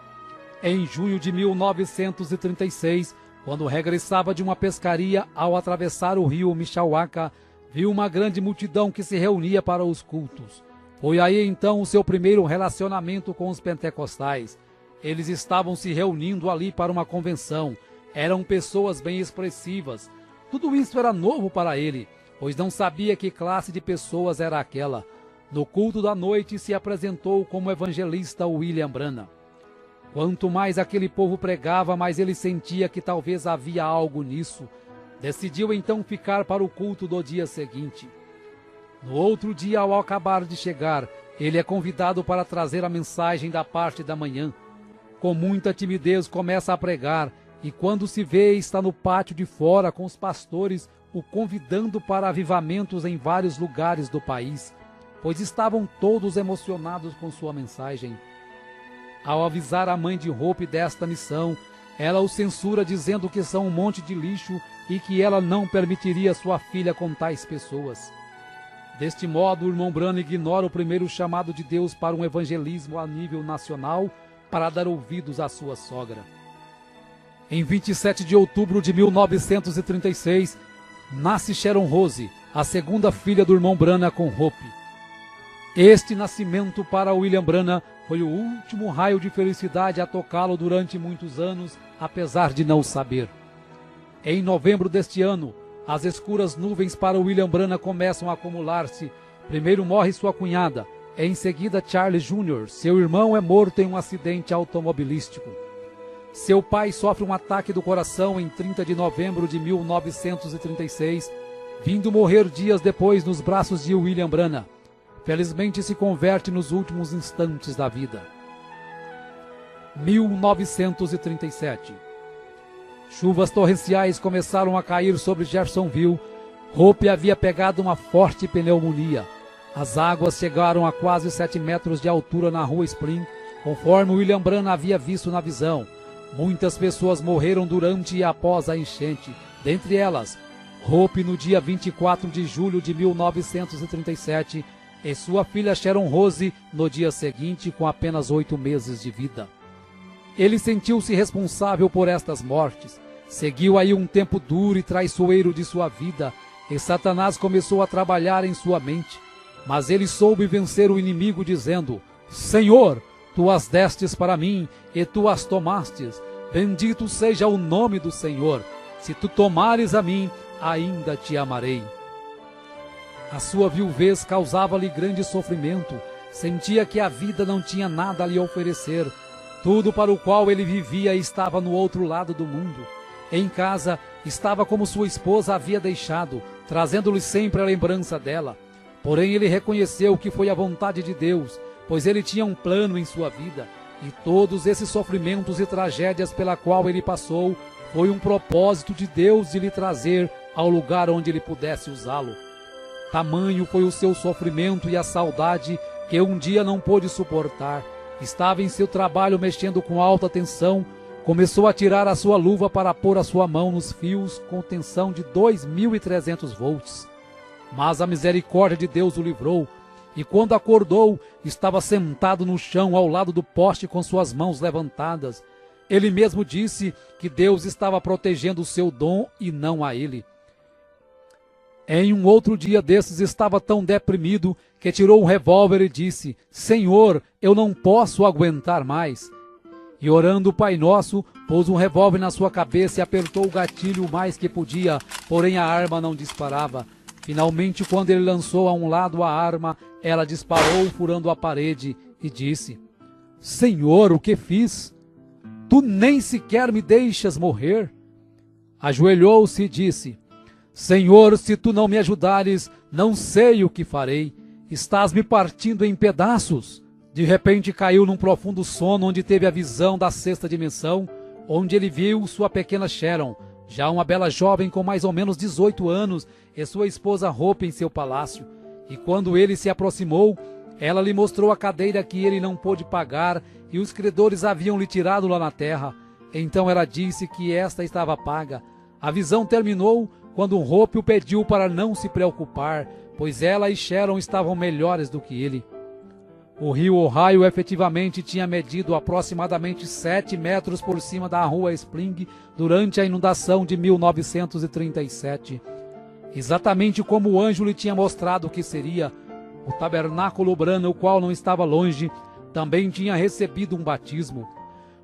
Em junho de 1936, quando regressava de uma pescaria, ao atravessar o rio Mishawaka, viu uma grande multidão que se reunia para os cultos. Foi aí então o seu primeiro relacionamento com os pentecostais. Eles estavam se reunindo ali para uma convenção. Eram pessoas bem expressivas. Tudo isso era novo para ele, pois não sabia que classe de pessoas era aquela. No culto da noite se apresentou como evangelista William Branham. Quanto mais aquele povo pregava, mais ele sentia que talvez havia algo nisso. Decidiu então ficar para o culto do dia seguinte. No outro dia, ao acabar de chegar, ele é convidado para trazer a mensagem da parte da manhã. Com muita timidez começa a pregar, e quando se vê está no pátio de fora com os pastores o convidando para avivamentos em vários lugares do país, pois estavam todos emocionados com sua mensagem. Ao avisar a mãe de Hope desta missão, ela o censura dizendo que são um monte de lixo e que ela não permitiria sua filha com tais pessoas. Deste modo, o irmão Branham ignora o primeiro chamado de Deus para um evangelismo a nível nacional para dar ouvidos à sua sogra. Em 27 de outubro de 1936, nasce Sharon Rose, a segunda filha do irmão Branham com Hope. Este nascimento para William Branham foi o último raio de felicidade a tocá-lo durante muitos anos, apesar de não saber. Em novembro deste ano, as escuras nuvens para William Branham começam a acumular-se. Primeiro morre sua cunhada, em seguida Charles Jr., seu irmão é morto em um acidente automobilístico. Seu pai sofre um ataque do coração em 30 de novembro de 1936 vindo morrer dias depois nos braços de William Branham. Felizmente se converte nos últimos instantes da vida. 1937. Chuvas torrenciais começaram a cair sobre Jeffersonville. Hope havia pegado uma forte pneumonia. As águas chegaram a quase 7 metros de altura na rua Spring, conforme William Branham havia visto na visão. Muitas pessoas morreram durante e após a enchente, dentre elas Hope no dia 24 de julho de 1937 e sua filha Sharon Rose no dia seguinte com apenas 8 meses de vida. Ele sentiu-se responsável por estas mortes. Seguiu aí um tempo duro e traiçoeiro de sua vida, e Satanás começou a trabalhar em sua mente. Mas ele soube vencer o inimigo dizendo: Senhor, tu as destes para mim, e tu as tomastes. Bendito seja o nome do Senhor. Se tu tomares a mim, ainda te amarei. A sua viuvez causava-lhe grande sofrimento. Sentia que a vida não tinha nada a lhe oferecer. Tudo para o qual ele vivia estava no outro lado do mundo. Em casa, estava como sua esposa havia deixado, trazendo-lhe sempre a lembrança dela. Porém, ele reconheceu que foi a vontade de Deus, pois ele tinha um plano em sua vida, e todos esses sofrimentos e tragédias pela qual ele passou, foi um propósito de Deus de lhe trazer ao lugar onde ele pudesse usá-lo. Tamanho foi o seu sofrimento e a saudade que um dia não pôde suportar. Estava em seu trabalho mexendo com alta tensão, começou a tirar a sua luva para pôr a sua mão nos fios com tensão de 2.300 volts. Mas a misericórdia de Deus o livrou, e quando acordou, estava sentado no chão ao lado do poste com suas mãos levantadas. Ele mesmo disse que Deus estava protegendo o seu dom e não a ele. Em um outro dia desses estava tão deprimido que tirou um revólver e disse: Senhor, eu não posso aguentar mais. E orando o Pai Nosso, pôs um revólver na sua cabeça e apertou o gatilho o mais que podia, porém a arma não disparava. Finalmente, quando ele lançou a um lado a arma, ela disparou furando a parede e disse: Senhor, o que fiz? Tu nem sequer me deixas morrer? Ajoelhou-se e disse: Senhor, se tu não me ajudares, não sei o que farei. Estás me partindo em pedaços. De repente caiu num profundo sono onde teve a visão da sexta dimensão, onde ele viu sua pequena Sharon, já uma bela jovem com mais ou menos 18 anos, e sua esposa Hope em seu palácio. E quando ele se aproximou, ela lhe mostrou a cadeira que ele não pôde pagar e os credores haviam lhe tirado lá na terra. Então ela disse que esta estava paga. A visão terminou quando Hope o pediu para não se preocupar, pois ela e Sharon estavam melhores do que ele. O rio Ohio efetivamente tinha medido aproximadamente 7 metros por cima da rua Spring durante a inundação de 1937. Exatamente como o anjo lhe tinha mostrado que seria, o tabernáculo Branham, o qual não estava longe, também tinha recebido um batismo.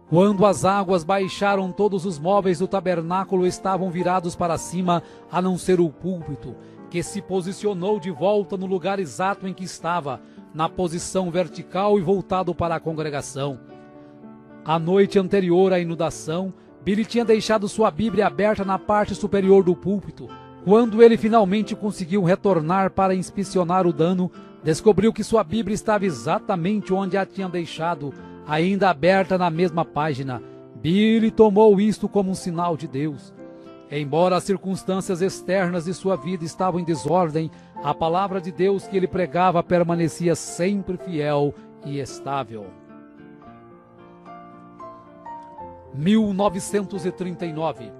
Quando as águas baixaram, todos os móveis do tabernáculo estavam virados para cima, a não ser o púlpito, que se posicionou de volta no lugar exato em que estava, na posição vertical e voltado para a congregação. A noite anterior à inundação, Billy tinha deixado sua Bíblia aberta na parte superior do púlpito. Quando ele finalmente conseguiu retornar para inspecionar o dano, descobriu que sua Bíblia estava exatamente onde a tinha deixado, ainda aberta na mesma página. Billy tomou isto como um sinal de Deus. Embora as circunstâncias externas de sua vida estavam em desordem, a palavra de Deus que ele pregava permanecia sempre fiel e estável. 1939.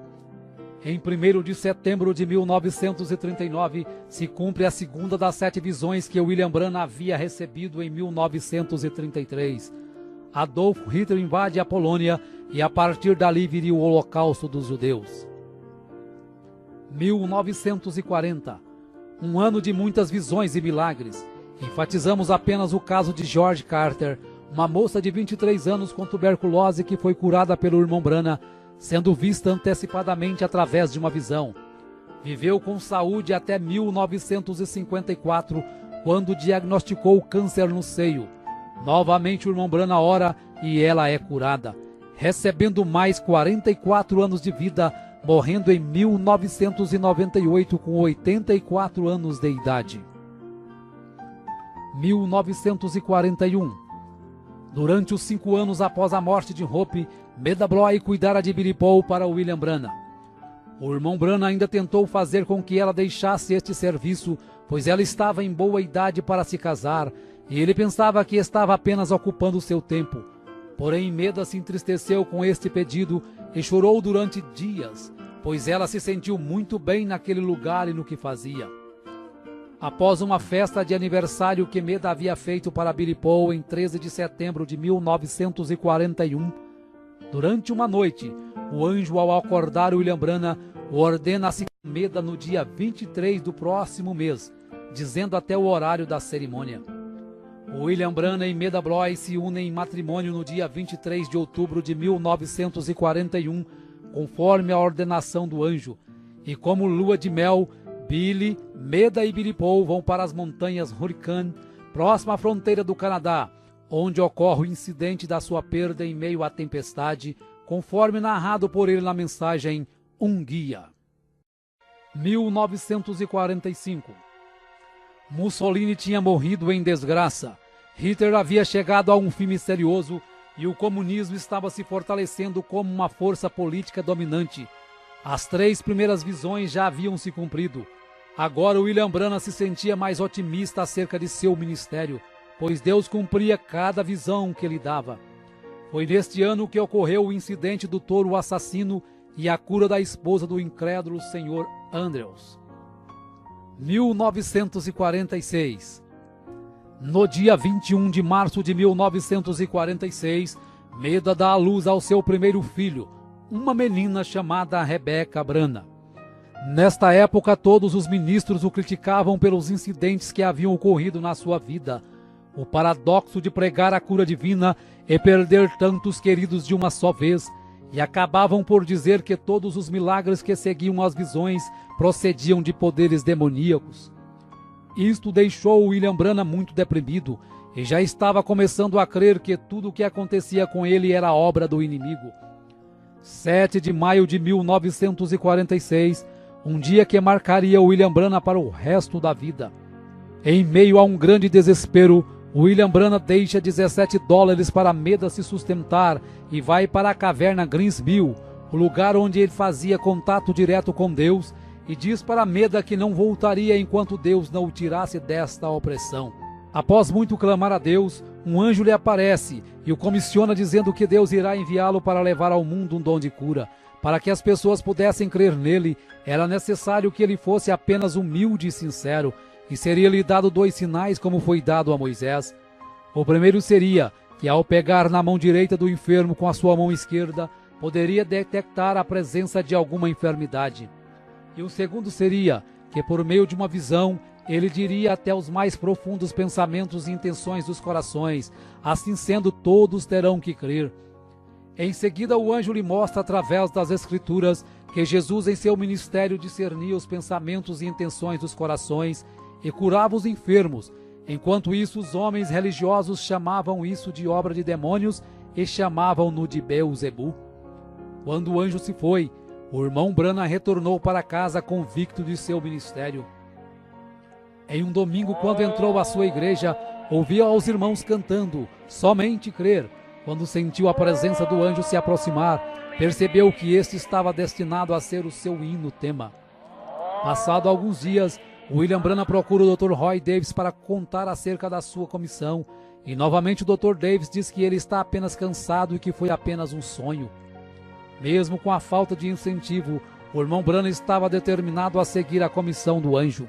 Em 1º de setembro de 1939, se cumpre a segunda das 7 visões que William Branham havia recebido em 1933. Adolf Hitler invade a Polônia e a partir dali viria o Holocausto dos Judeus. 1940. Um ano de muitas visões e milagres. Enfatizamos apenas o caso de George Carter, uma moça de 23 anos com tuberculose que foi curada pelo irmão Branham, sendo vista antecipadamente através de uma visão. Viveu com saúde até 1954, quando diagnosticou câncer no seio. Novamente o irmão Branham ora e ela é curada. Recebendo mais 44 anos de vida, morrendo em 1998 com 84 anos de idade. 1941. Durante os 5 anos após a morte de Hope, Meda Bloy cuidara de Billy Paul para William Branagh. O irmão Branagh ainda tentou fazer com que ela deixasse este serviço, pois ela estava em boa idade para se casar, e ele pensava que estava apenas ocupando seu tempo. Porém, Meda se entristeceu com este pedido e chorou durante dias, pois ela se sentiu muito bem naquele lugar e no que fazia. Após uma festa de aniversário que Meda havia feito para Billy Paul em 13 de setembro de 1941, durante uma noite, o anjo, ao acordar William Branagh, o ordena a se casar com Meda no dia 23 do próximo mês, dizendo até o horário da cerimônia. William Branagh e Meda Bloy se unem em matrimônio no dia 23 de outubro de 1941, conforme a ordenação do anjo, e como lua de mel, Billy, Meda e Billy Paul vão para as montanhas Hurricane, próxima à fronteira do Canadá, onde ocorre o incidente da sua perda em meio à tempestade, conforme narrado por ele na mensagem Um Guia. 1945. Mussolini tinha morrido em desgraça, Hitler havia chegado a um fim misterioso e o comunismo estava se fortalecendo como uma força política dominante. As 3 primeiras visões já haviam se cumprido. Agora William Branagh se sentia mais otimista acerca de seu ministério, pois Deus cumpria cada visão que lhe dava. Foi neste ano que ocorreu o incidente do touro assassino e a cura da esposa do incrédulo Sr. Andrews. 1946. No dia 21 de março de 1946, Meda dá à luz ao seu primeiro filho, uma menina chamada Rebecca Branagh. Nesta época, todos os ministros o criticavam pelos incidentes que haviam ocorrido na sua vida. O paradoxo de pregar a cura divina e perder tantos queridos de uma só vez, e acabavam por dizer que todos os milagres que seguiam as visões procediam de poderes demoníacos. Isto deixou William Branagh muito deprimido e já estava começando a crer que tudo o que acontecia com ele era obra do inimigo. 7 de maio de 1946, um dia que marcaria William Branagh para o resto da vida. Em meio a um grande desespero, William Branagh deixa $17 para Meda se sustentar e vai para a caverna Greensmill, o lugar onde ele fazia contato direto com Deus, e diz para Meda que não voltaria enquanto Deus não o tirasse desta opressão. Após muito clamar a Deus, um anjo lhe aparece e o comissiona dizendo que Deus irá enviá-lo para levar ao mundo um dom de cura. Para que as pessoas pudessem crer nele, era necessário que ele fosse apenas humilde e sincero, e seria-lhe dado 2 sinais como foi dado a Moisés. O primeiro seria que, ao pegar na mão direita do enfermo com a sua mão esquerda, poderia detectar a presença de alguma enfermidade. E o segundo seria que, por meio de uma visão, ele diria até os mais profundos pensamentos e intenções dos corações. Assim sendo, todos terão que crer. Em seguida, o anjo lhe mostra através das Escrituras que Jesus em seu ministério discernia os pensamentos e intenções dos corações e curava os enfermos. Enquanto isso, os homens religiosos chamavam isso de obra de demônios e chamavam-no de Beelzebu. Quando o anjo se foi, o irmão Branagh retornou para casa convicto de seu ministério. Em um domingo, quando entrou à sua igreja, ouviu aos irmãos cantando "Somente crer". Quando sentiu a presença do anjo se aproximar, percebeu que este estava destinado a ser o seu hino tema. Passado alguns dias, William Branagh procura o Dr. Roy Davis para contar acerca da sua comissão, e novamente o Dr. Davis diz que ele está apenas cansado e que foi apenas um sonho. Mesmo com a falta de incentivo, o irmão Branagh estava determinado a seguir a comissão do anjo.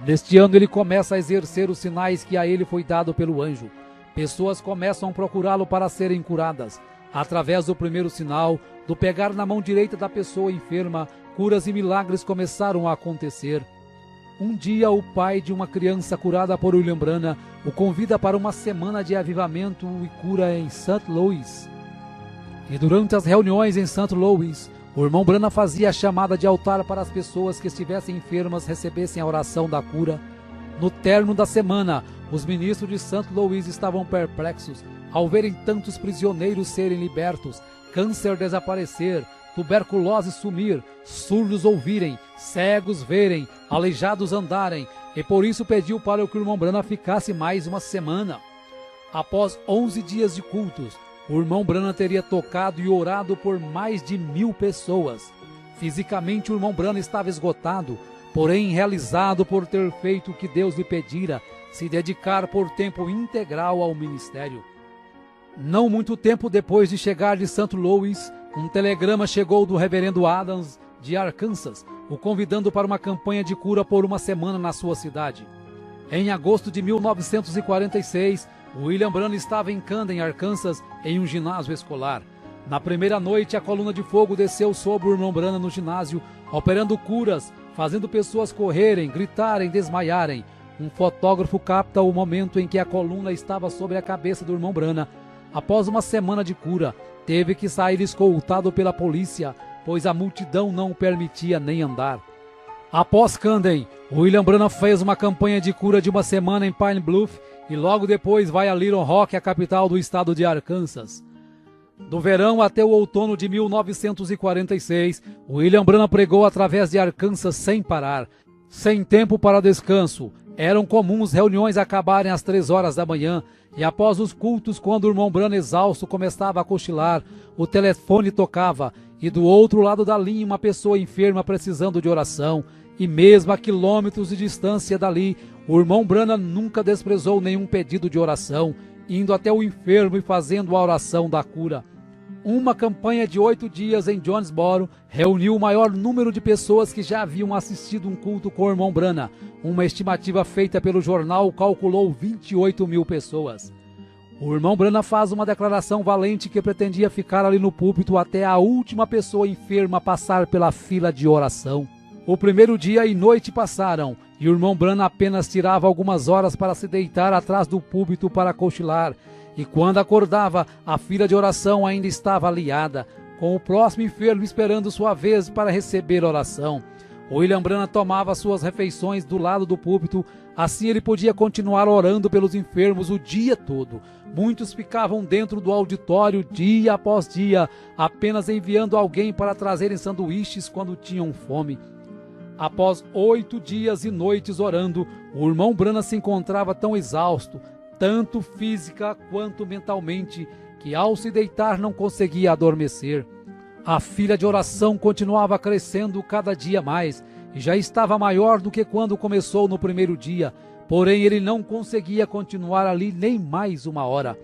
Neste ano ele começa a exercer os sinais que a ele foi dado pelo anjo. Pessoas começam a procurá-lo para serem curadas. Através do primeiro sinal, do pegar na mão direita da pessoa enferma, curas e milagres começaram a acontecer. Um dia, o pai de uma criança curada por William Branagh o convida para uma semana de avivamento e cura em St. Louis. E durante as reuniões em St. Louis, o irmão Branagh fazia a chamada de altar para as pessoas que estivessem enfermas recebessem a oração da cura. No término da semana, os ministros de St. Louis estavam perplexos ao verem tantos prisioneiros serem libertos, câncer desaparecer, tuberculose sumir, surdos ouvirem, cegos verem, aleijados andarem, e por isso pediu para que o irmão Branham ficasse mais uma semana. Após 11 dias de cultos, o irmão Branham teria tocado e orado por mais de 1000 pessoas. Fisicamente, o irmão Branham estava esgotado, porém realizado por ter feito o que Deus lhe pedira, se dedicar por tempo integral ao ministério. Não muito tempo depois de chegar de St. Louis, um telegrama chegou do reverendo Adams de Arkansas, o convidando para uma campanha de cura por uma semana na sua cidade. Em agosto de 1946, William Branham estava em Camden, Arkansas, em um ginásio escolar. Na primeira noite, a coluna de fogo desceu sobre o irmão Branham no ginásio, operando curas, fazendo pessoas correrem, gritarem, desmaiarem. Um fotógrafo capta o momento em que a coluna estava sobre a cabeça do irmão Branham. Após uma semana de cura, teve que sair escoltado pela polícia, pois a multidão não o permitia nem andar. Após Camden, William Branham fez uma campanha de cura de uma semana em Pine Bluff e logo depois vai a Little Rock, a capital do estado de Arkansas. Do verão até o outono de 1946, William Branham pregou através de Arkansas sem parar, sem tempo para descanso. Eram comuns reuniões acabarem às 3 horas da manhã, e após os cultos, quando o irmão Branham exausto começava a cochilar, o telefone tocava, e do outro lado da linha uma pessoa enferma precisando de oração, e mesmo a quilômetros de distância dali, o irmão Branham nunca desprezou nenhum pedido de oração, indo até o enfermo e fazendo a oração da cura. Uma campanha de 8 dias em Jonesboro reuniu o maior número de pessoas que já haviam assistido um culto com o irmão Branham. Uma estimativa feita pelo jornal calculou 28.000 pessoas. O irmão Branham faz uma declaração valente que pretendia ficar ali no púlpito até a última pessoa enferma passar pela fila de oração. O primeiro dia e noite passaram, e o irmão Branham apenas tirava algumas horas para se deitar atrás do púlpito para cochilar. E quando acordava, a fila de oração ainda estava aliada, com o próximo enfermo esperando sua vez para receber oração. William Branham tomava suas refeições do lado do púlpito, assim ele podia continuar orando pelos enfermos o dia todo. Muitos ficavam dentro do auditório dia após dia, apenas enviando alguém para trazerem sanduíches quando tinham fome. Após 8 dias e noites orando, o irmão Branham se encontrava tão exausto, tanto física quanto mentalmente, que ao se deitar não conseguia adormecer. A fila de oração continuava crescendo cada dia mais, e já estava maior do que quando começou no primeiro dia, porém ele não conseguia continuar ali nem mais uma hora.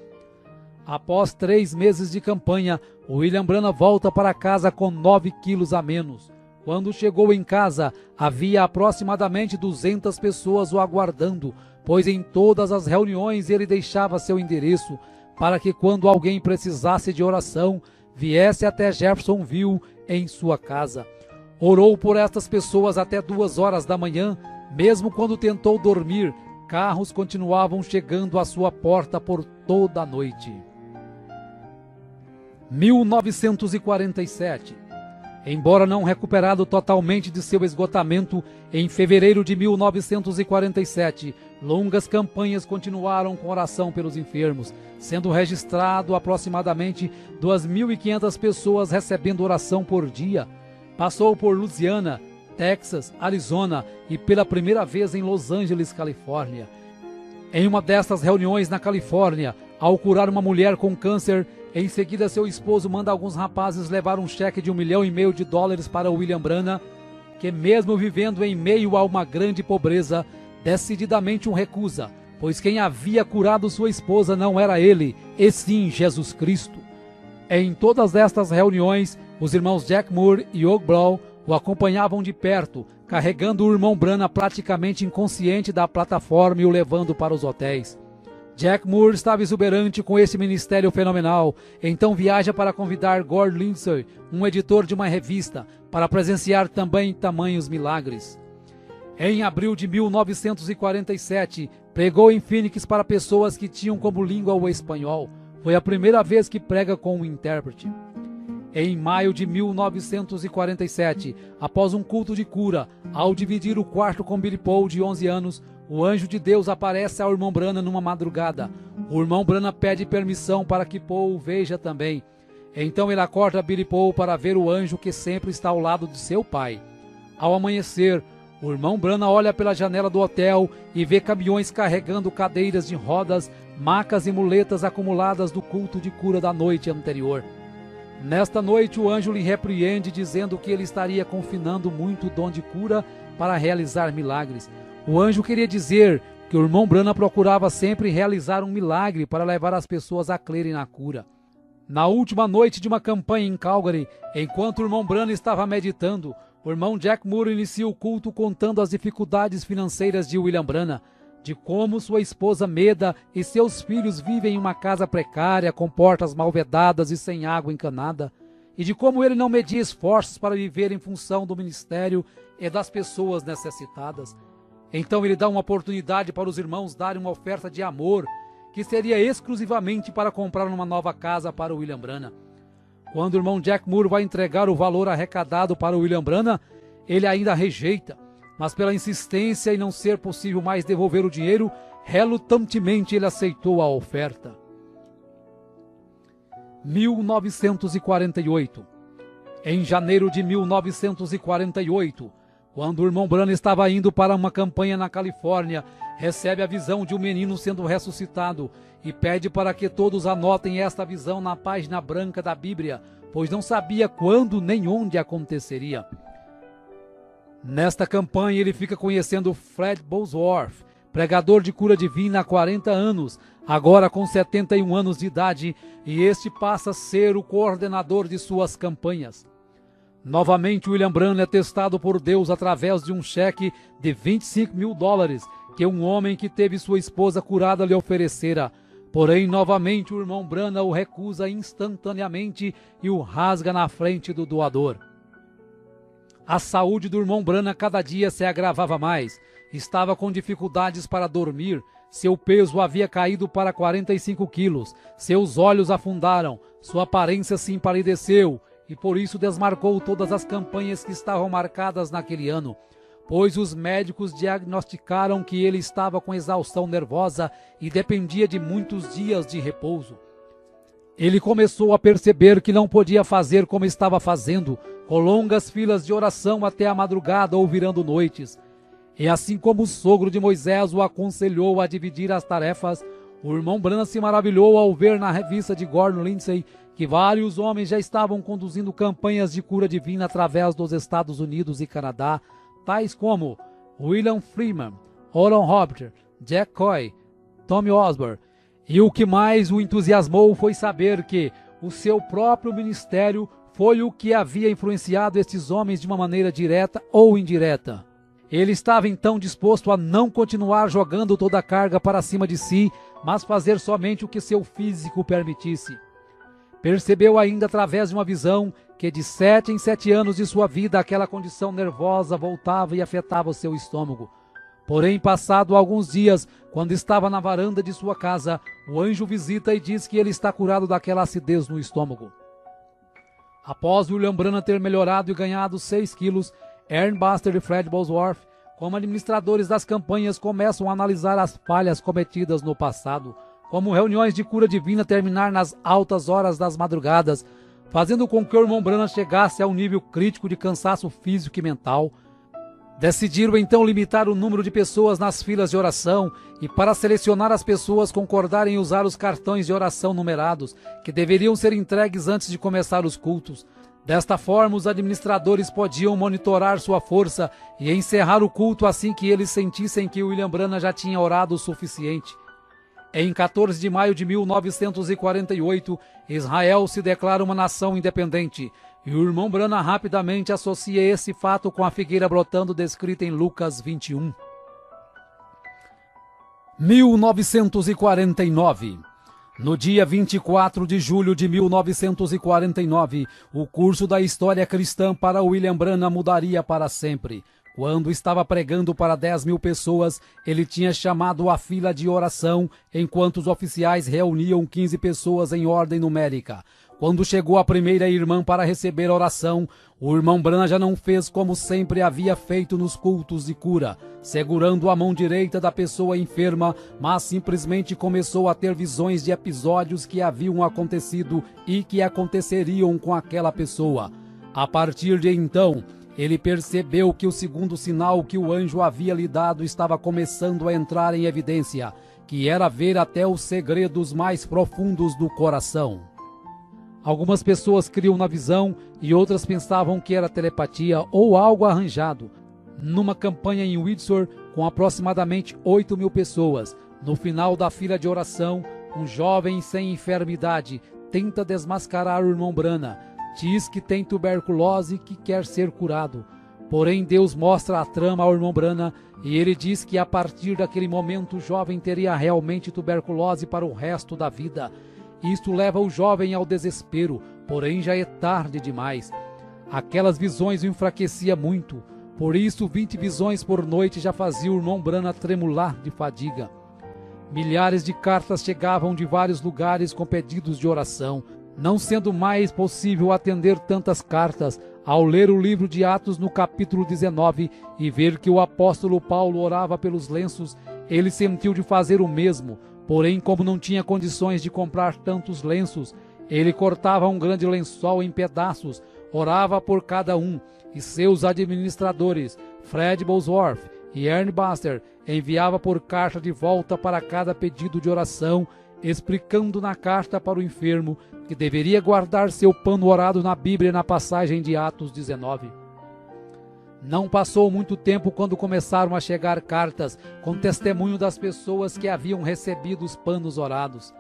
Após 3 meses de campanha, William Branham volta para casa com 9 quilos a menos. Quando chegou em casa, havia aproximadamente 200 pessoas o aguardando, pois em todas as reuniões ele deixava seu endereço, para que quando alguém precisasse de oração, viesse até Jeffersonville em sua casa. Orou por estas pessoas até 2 horas da manhã, mesmo quando tentou dormir, carros continuavam chegando à sua porta por toda a noite. 1947. Embora não recuperado totalmente de seu esgotamento, em fevereiro de 1947, longas campanhas continuaram com oração pelos enfermos, sendo registrado aproximadamente 2.500 pessoas recebendo oração por dia. Passou por Louisiana, Texas, Arizona e pela primeira vez em Los Angeles, Califórnia. Em uma dessas reuniões na Califórnia, ao curar uma mulher com câncer, em seguida seu esposo manda alguns rapazes levar um cheque de $1,5 milhão para William Branham, que mesmo vivendo em meio a uma grande pobreza, decididamente o recusa, pois quem havia curado sua esposa não era ele, e sim Jesus Cristo. Em todas estas reuniões, os irmãos Jack Moore e Hugh Brown o acompanhavam de perto, carregando o irmão Branham praticamente inconsciente da plataforma e o levando para os hotéis. Jack Moore estava exuberante com esse ministério fenomenal, então viaja para convidar Gord Lindsay, um editor de uma revista, para presenciar também tamanhos milagres. Em abril de 1947, pregou em Phoenix para pessoas que tinham como língua o espanhol. Foi a primeira vez que prega com um intérprete. Em maio de 1947, após um culto de cura, ao dividir o quarto com Billy Paul, de 11 anos, o anjo de Deus aparece ao irmão Branham numa madrugada. O irmão Branham pede permissão para que Paul o veja também. Então ele acorda Billy Paul para ver o anjo que sempre está ao lado de seu pai. Ao amanhecer, o irmão Branham olha pela janela do hotel e vê caminhões carregando cadeiras de rodas, macas e muletas acumuladas do culto de cura da noite anterior. Nesta noite, o anjo lhe repreende, dizendo que ele estaria confinando muito o dom de cura para realizar milagres. O anjo queria dizer que o irmão Branham procurava sempre realizar um milagre para levar as pessoas a crerem na cura. Na última noite de uma campanha em Calgary, enquanto o irmão Branham estava meditando, o irmão Jack Moore inicia o culto contando as dificuldades financeiras de William Branham, de como sua esposa Meda e seus filhos vivem em uma casa precária, com portas mal vedadas e sem água encanada, e de como ele não media esforços para viver em função do ministério e das pessoas necessitadas. Então ele dá uma oportunidade para os irmãos darem uma oferta de amor, que seria exclusivamente para comprar uma nova casa para William Branham. Quando o irmão Jack Moore vai entregar o valor arrecadado para William Branham, ele ainda rejeita, mas pela insistência e não ser possível mais devolver o dinheiro, relutantemente ele aceitou a oferta. 1948. Em janeiro de 1948, quando o irmão Branham estava indo para uma campanha na Califórnia, recebe a visão de um menino sendo ressuscitado e pede para que todos anotem esta visão na página branca da Bíblia, pois não sabia quando nem onde aconteceria. Nesta campanha ele fica conhecendo Fred Bosworth, pregador de cura divina há 40 anos, agora com 71 anos de idade, e este passa a ser o coordenador de suas campanhas. Novamente, William Branham é testado por Deus através de um cheque de $25.000 que um homem que teve sua esposa curada lhe oferecera. Porém, novamente, o irmão Branham o recusa instantaneamente e o rasga na frente do doador. A saúde do irmão Branham cada dia se agravava mais. Estava com dificuldades para dormir. Seu peso havia caído para 45 quilos. Seus olhos afundaram. Sua aparência se empalideceu. E por isso desmarcou todas as campanhas que estavam marcadas naquele ano, pois os médicos diagnosticaram que ele estava com exaustão nervosa e dependia de muitos dias de repouso. Ele começou a perceber que não podia fazer como estava fazendo, com longas filas de oração até a madrugada ou virando noites. E assim como o sogro de Moisés o aconselhou a dividir as tarefas, o irmão Branham se maravilhou ao ver na revista de Gordon Lindsay que vários homens já estavam conduzindo campanhas de cura divina através dos Estados Unidos e Canadá, tais como William Freeman, Oral Roberts, Jack Coy, Tommy Osborne. E o que mais o entusiasmou foi saber que o seu próprio ministério foi o que havia influenciado estes homens de uma maneira direta ou indireta. Ele estava então disposto a não continuar jogando toda a carga para cima de si, mas fazer somente o que seu físico permitisse. Percebeu ainda através de uma visão que de 7 em 7 anos de sua vida aquela condição nervosa voltava e afetava o seu estômago. Porém, passado alguns dias, quando estava na varanda de sua casa, o anjo visita e diz que ele está curado daquela acidez no estômago. Após William Branham ter melhorado e ganhado 6 quilos, Aaron Buster e Fred Bosworth, como administradores das campanhas, começam a analisar as falhas cometidas no passado, como reuniões de cura divina terminar nas altas horas das madrugadas, fazendo com que o irmão Branham chegasse a um nível crítico de cansaço físico e mental. Decidiram então limitar o número de pessoas nas filas de oração e, para selecionar as pessoas, concordarem em usar os cartões de oração numerados, que deveriam ser entregues antes de começar os cultos. Desta forma, os administradores podiam monitorar sua força e encerrar o culto assim que eles sentissem que William Branham já tinha orado o suficiente. Em 14 de maio de 1948, Israel se declara uma nação independente, e o irmão Branham rapidamente associa esse fato com a figueira brotando descrita em Lucas 21. 1949. No dia 24 de julho de 1949, o curso da história cristã para William Branham mudaria para sempre. Quando estava pregando para 10.000 pessoas, ele tinha chamado a fila de oração, enquanto os oficiais reuniam 15 pessoas em ordem numérica. Quando chegou a primeira irmã para receber a oração, o irmão Branham já não fez como sempre havia feito nos cultos de cura, segurando a mão direita da pessoa enferma, mas simplesmente começou a ter visões de episódios que haviam acontecido e que aconteceriam com aquela pessoa. A partir de então, ele percebeu que o segundo sinal que o anjo havia lhe dado estava começando a entrar em evidência, que era ver até os segredos mais profundos do coração. Algumas pessoas criam na visão e outras pensavam que era telepatia ou algo arranjado. Numa campanha em Windsor, com aproximadamente 8.000 pessoas, no final da fila de oração, um jovem sem enfermidade tenta desmascarar o irmão Branham. Diz que tem tuberculose e que quer ser curado. Porém, Deus mostra a trama ao irmão Branham e ele diz que a partir daquele momento o jovem teria realmente tuberculose para o resto da vida. Isto leva o jovem ao desespero, porém já é tarde demais. Aquelas visões o enfraqueciam muito, por isso 20 visões por noite já faziam o irmão Branham tremular de fadiga. Milhares de cartas chegavam de vários lugares com pedidos de oração. Não sendo mais possível atender tantas cartas, ao ler o livro de Atos no capítulo 19 e ver que o apóstolo Paulo orava pelos lenços, ele sentiu de fazer o mesmo. Porém, como não tinha condições de comprar tantos lenços, ele cortava um grande lençol em pedaços, orava por cada um, e seus administradores, Fred Bosworth e Ern Buster, enviava por carta de volta para cada pedido de oração, explicando na carta para o enfermo que deveria guardar seu pano orado na Bíblia na passagem de Atos 19. Não passou muito tempo quando começaram a chegar cartas com testemunho das pessoas que haviam recebido os panos orados.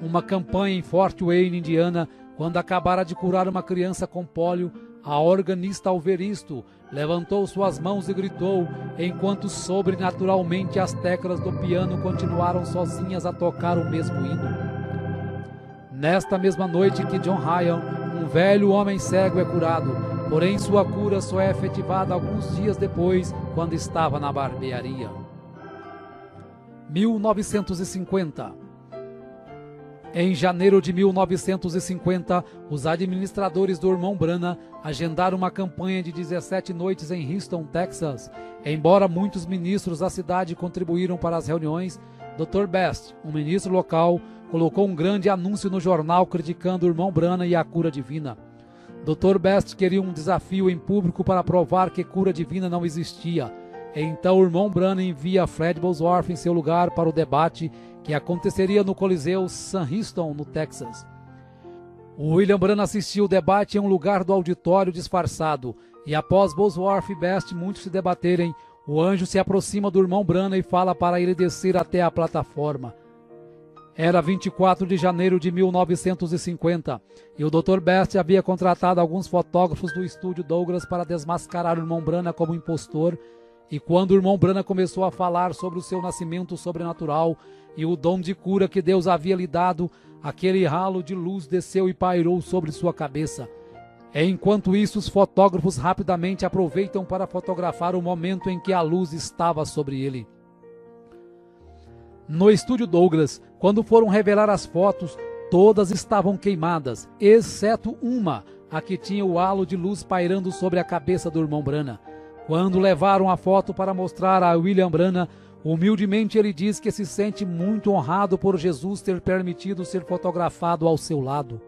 Uma campanha em Fort Wayne, Indiana, quando acabara de curar uma criança com pólio, a organista, ao ver isto, levantou suas mãos e gritou, enquanto sobrenaturalmente as teclas do piano continuaram sozinhas a tocar o mesmo hino. Nesta mesma noite que John Ryan, um velho homem cego, é curado, porém sua cura só é efetivada alguns dias depois, quando estava na barbearia. 1950. Em janeiro de 1950, os administradores do irmão Branham agendaram uma campanha de 17 noites em Houston, Texas. Embora muitos ministros da cidade contribuíram para as reuniões, Dr. Best, um ministro local, colocou um grande anúncio no jornal criticando o irmão Branham e a cura divina. Dr. Best queria um desafio em público para provar que cura divina não existia. Então o irmão Branham envia Fred Bosworth em seu lugar para o debate que aconteceria no Coliseu Sam Houston, no Texas. O William Branham assistiu o debate em um lugar do auditório disfarçado, e após Bosworth e Best muitos se debaterem, o anjo se aproxima do irmão Branham e fala para ele descer até a plataforma. Era 24 de janeiro de 1950 e o Dr. Best havia contratado alguns fotógrafos do estúdio Douglas para desmascarar o irmão Branham como impostor, e quando o irmão Branham começou a falar sobre o seu nascimento sobrenatural e o dom de cura que Deus havia lhe dado, aquele ralo de luz desceu e pairou sobre sua cabeça. Enquanto isso, os fotógrafos rapidamente aproveitam para fotografar o momento em que a luz estava sobre ele. No estúdio Douglas, quando foram revelar as fotos, todas estavam queimadas, exceto uma, a que tinha o halo de luz pairando sobre a cabeça do irmão Branham. Quando levaram a foto para mostrar a William Branham, humildemente ele diz que se sente muito honrado por Jesus ter permitido ser fotografado ao seu lado.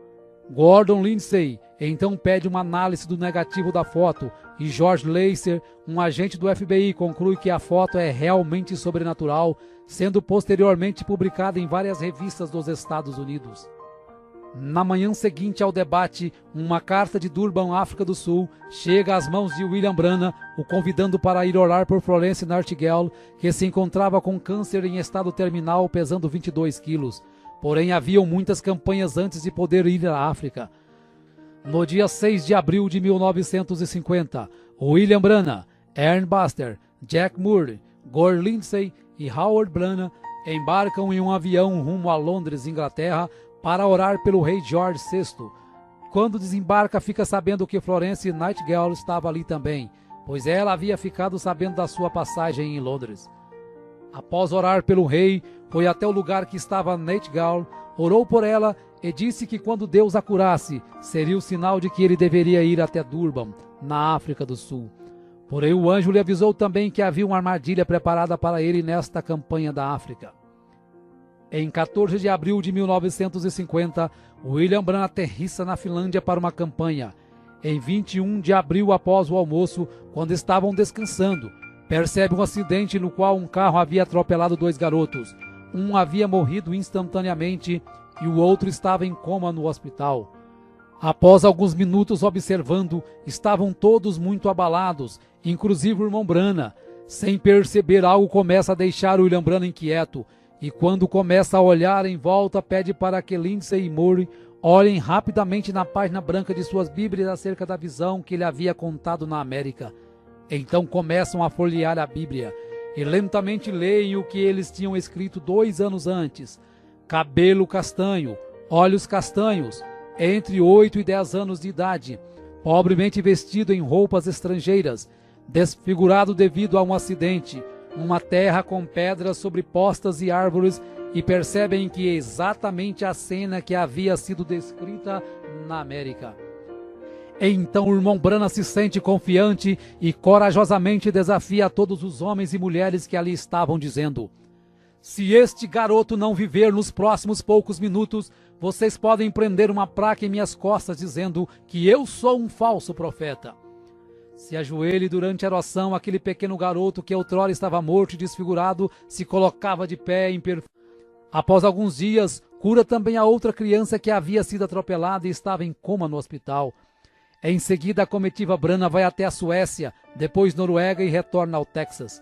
Gordon Lindsay então pede uma análise do negativo da foto e George Lacer, um agente do FBI, conclui que a foto é realmente sobrenatural, sendo posteriormente publicada em várias revistas dos Estados Unidos. Na manhã seguinte ao debate, uma carta de Durban, África do Sul, chega às mãos de William Branham, o convidando para ir orar por Florence Nightingale, que se encontrava com câncer em estado terminal, pesando 22 quilos. Porém, haviam muitas campanhas antes de poder ir à África. No dia 6 de abril de 1950, William Branham, Ern Buster, Jack Moore, Gore Lindsay e Howard Branham embarcam em um avião rumo a Londres, Inglaterra, para orar pelo rei George VI. Quando desembarca, fica sabendo que Florence Nightingale estava ali também, pois ela havia ficado sabendo da sua passagem em Londres. Após orar pelo rei, foi até o lugar que estava Nightingale, orou por ela e disse que quando Deus a curasse, seria o sinal de que ele deveria ir até Durban, na África do Sul. Porém, o anjo lhe avisou também que havia uma armadilha preparada para ele nesta campanha da África. Em 14 de abril de 1950, William Branham aterrissa na Finlândia para uma campanha. Em 21 de abril, após o almoço, quando estavam descansando, percebe um acidente no qual um carro havia atropelado 2 garotos. Um havia morrido instantaneamente e o outro estava em coma no hospital. Após alguns minutos observando, estavam todos muito abalados, inclusive o irmão Branham. Sem perceber, algo começa a deixar o William Branham inquieto, e quando começa a olhar em volta, pede para que Lindsay e Murray olhem rapidamente na página branca de suas Bíblias acerca da visão que ele havia contado na América. Então começam a folhear a Bíblia e lentamente leem o que eles tinham escrito 2 anos antes. Cabelo castanho, olhos castanhos, entre 8 e 10 anos de idade, pobremente vestido em roupas estrangeiras, desfigurado devido a um acidente, numa terra com pedras sobrepostas e árvores, e percebem que é exatamente a cena que havia sido descrita na América. Então o irmão Branham se sente confiante e corajosamente desafia a todos os homens e mulheres que ali estavam, dizendo: se este garoto não viver nos próximos poucos minutos, vocês podem prender uma placa em minhas costas dizendo que eu sou um falso profeta. Se ajoelhe durante a oração, aquele pequeno garoto que outrora estava morto e desfigurado se colocava de pé em perfeito. Após alguns dias, cura também a outra criança que havia sido atropelada e estava em coma no hospital. Em seguida, a comitiva Branham vai até a Suécia, depois Noruega e retorna ao Texas.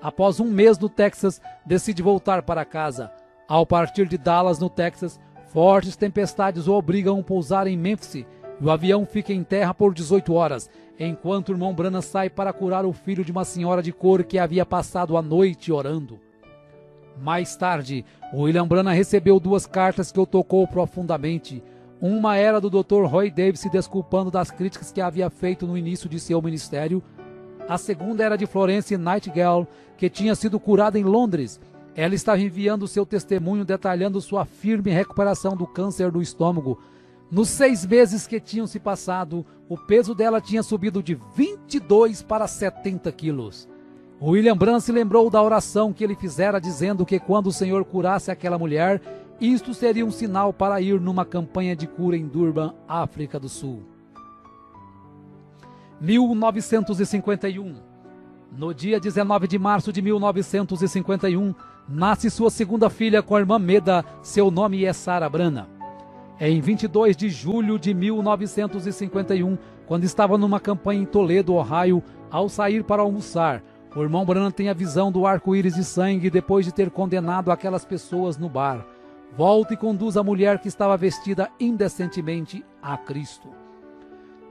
Após um mês no Texas, decide voltar para casa. Ao partir de Dallas, no Texas, fortes tempestades o obrigam a pousar em Memphis e o avião fica em terra por 18 horas, enquanto o irmão Branham sai para curar o filho de uma senhora de cor que havia passado a noite orando. Mais tarde, William Branham recebeu 2 cartas que o tocou profundamente. Uma era do Dr. Roy Davis se desculpando das críticas que havia feito no início de seu ministério. A segunda era de Florence Nightingale, que tinha sido curada em Londres. Ela estava enviando seu testemunho detalhando sua firme recuperação do câncer do estômago. Nos 6 meses que tinham se passado, o peso dela tinha subido de 22 para 70 quilos. William Branham se lembrou da oração que ele fizera dizendo que quando o Senhor curasse aquela mulher, isto seria um sinal para ir numa campanha de cura em Durban, África do Sul. 1951. No dia 19 de março de 1951, nasce sua segunda filha com a irmã Meda, seu nome é Sarah Branham. Em 22 de julho de 1951, quando estava numa campanha em Toledo, Ohio, ao sair para almoçar, o irmão Branham tem a visão do arco-íris de sangue depois de ter condenado aquelas pessoas no bar. Volta e conduz a mulher que estava vestida indecentemente a Cristo.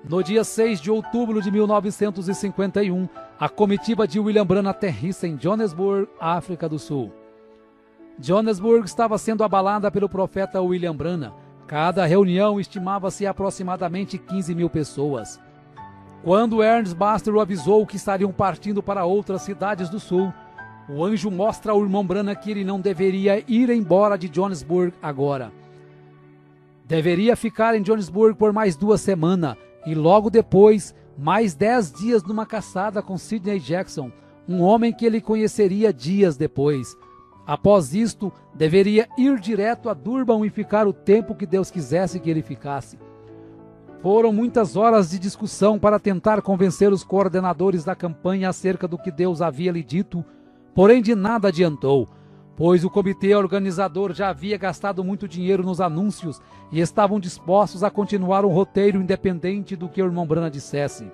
No dia 6 de outubro de 1951, a comitiva de William Branham aterrissa em Johannesburg, África do Sul. Johannesburg estava sendo abalada pelo profeta William Branham. Cada reunião estimava-se aproximadamente 15 mil pessoas. Quando Ernest Baxter o avisou que estariam partindo para outras cidades do sul, o anjo mostra ao irmão Branham que ele não deveria ir embora de Johannesburg agora. Deveria ficar em Johannesburg por mais 2 semanas e logo depois, mais 10 dias numa caçada com Sidney Jackson, um homem que ele conheceria dias depois. Após isto, deveria ir direto a Durban e ficar o tempo que Deus quisesse que ele ficasse. Foram muitas horas de discussão para tentar convencer os coordenadores da campanha acerca do que Deus havia lhe dito, porém de nada adiantou, pois o comitê organizador já havia gastado muito dinheiro nos anúncios e estavam dispostos a continuar um roteiro independente do que o irmão Branham dissesse.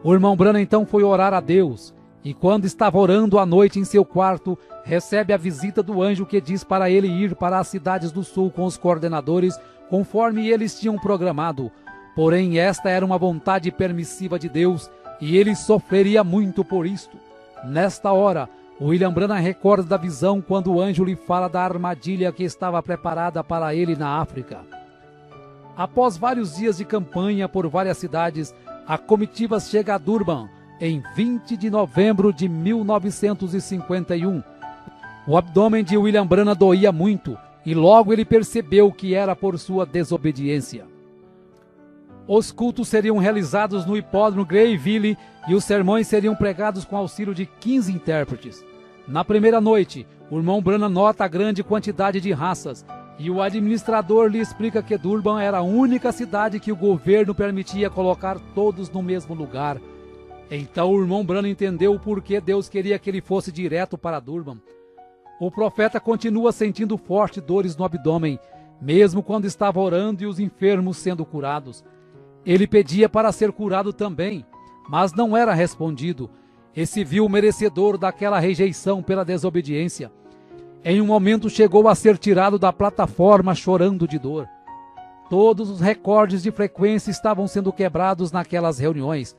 O irmão Branham então foi orar a Deus, e quando estava orando à noite em seu quarto, recebe a visita do anjo que diz para ele ir para as cidades do sul com os coordenadores, conforme eles tinham programado. Porém, esta era uma vontade permissiva de Deus, e ele sofreria muito por isto. Nesta hora, William Branham recorda da visão quando o anjo lhe fala da armadilha que estava preparada para ele na África. Após vários dias de campanha por várias cidades, a comitiva chega a Durban, em 20 de novembro de 1951. O abdômen de William Branham doía muito, e logo ele percebeu que era por sua desobediência. Os cultos seriam realizados no hipódromo Greyville e os sermões seriam pregados com auxílio de 15 intérpretes. Na primeira noite, o irmão Branham nota a grande quantidade de raças e o administrador lhe explica que Durban era a única cidade que o governo permitia colocar todos no mesmo lugar. Então o irmão Branham entendeu o porquê Deus queria que ele fosse direto para Durban. O profeta continua sentindo fortes dores no abdômen, mesmo quando estava orando e os enfermos sendo curados. Ele pedia para ser curado também, mas não era respondido, e se viu merecedor daquela rejeição pela desobediência. Em um momento chegou a ser tirado da plataforma chorando de dor. Todos os recordes de frequência estavam sendo quebrados naquelas reuniões.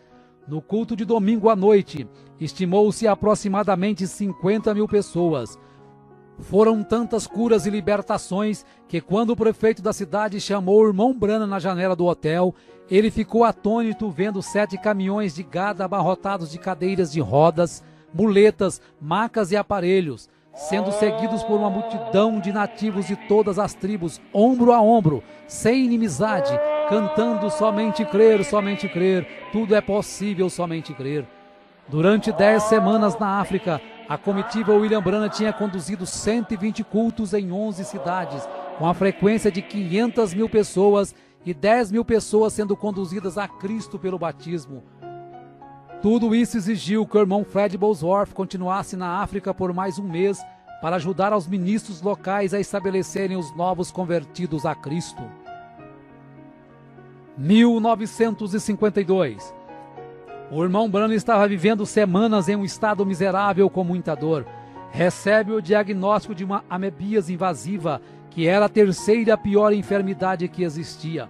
No culto de domingo à noite, estimou-se aproximadamente 50 mil pessoas. Foram tantas curas e libertações que quando o prefeito da cidade chamou o irmão Branham na janela do hotel, ele ficou atônito vendo 7 caminhões de gado abarrotados de cadeiras de rodas, muletas, macas e aparelhos, sendo seguidos por uma multidão de nativos de todas as tribos, ombro a ombro, sem inimizade, cantando somente crer, tudo é possível, somente crer. Durante 10 semanas na África, a comitiva William Branham tinha conduzido 120 cultos em 11 cidades, com a frequência de 500 mil pessoas e 10 mil pessoas sendo conduzidas a Cristo pelo batismo. Tudo isso exigiu que o irmão Fred Bosworth continuasse na África por mais um mês para ajudar aos ministros locais a estabelecerem os novos convertidos a Cristo. 1952. O irmão Branham estava vivendo semanas em um estado miserável com muita dor. Recebe o diagnóstico de uma amebíase invasiva, que era a terceira pior enfermidade que existia.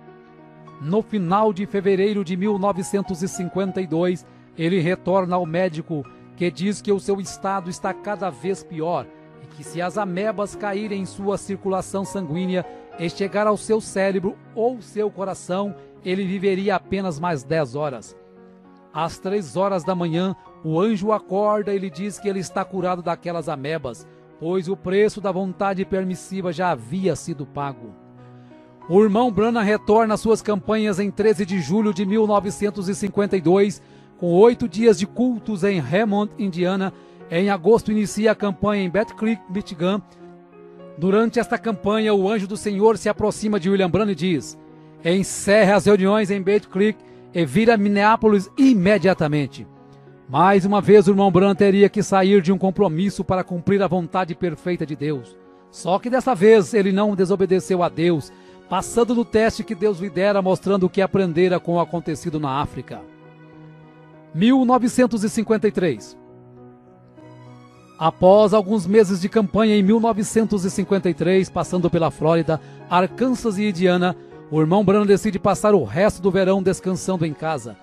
No final de fevereiro de 1952, ele retorna ao médico, que diz que o seu estado está cada vez pior e que se as amebas caírem em sua circulação sanguínea e chegar ao seu cérebro ou seu coração, ele viveria apenas mais 10 horas. Às 3 horas da manhã, o anjo acorda e lhe diz que ele está curado daquelas amebas, pois o preço da vontade permissiva já havia sido pago. O irmão Branham retorna às suas campanhas em 13 de julho de 1952, com 8 dias de cultos em Hammond, Indiana. Em agosto inicia a campanha em Battle Creek, Michigan. Durante esta campanha, o anjo do Senhor se aproxima de William Branham e diz: encerre as reuniões em Battle Creek e vira Minneapolis imediatamente. Mais uma vez o irmão Branham teria que sair de um compromisso para cumprir a vontade perfeita de Deus. Só que dessa vez ele não desobedeceu a Deus, passando no teste que Deus lhe dera, mostrando o que aprendera com o acontecido na África. 1953. Após alguns meses de campanha em 1953, passando pela Flórida, Arkansas e Indiana, o irmão Branham decide passar o resto do verão descansando em casa.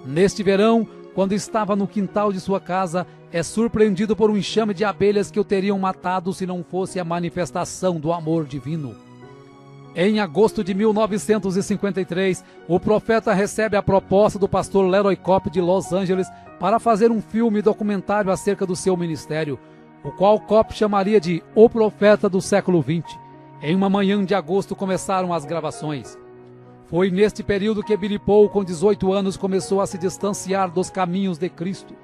Neste verão, quando estava no quintal de sua casa, é surpreendido por um enxame de abelhas que o teriam matado se não fosse a manifestação do amor divino. Em agosto de 1953, o profeta recebe a proposta do pastor Leroy Cope de Los Angeles para fazer um filme documentário acerca do seu ministério, o qual Cope chamaria de O Profeta do Século XX. Em uma manhã de agosto começaram as gravações. Foi neste período que Billy Paul, com 18 anos, começou a se distanciar dos caminhos de Cristo.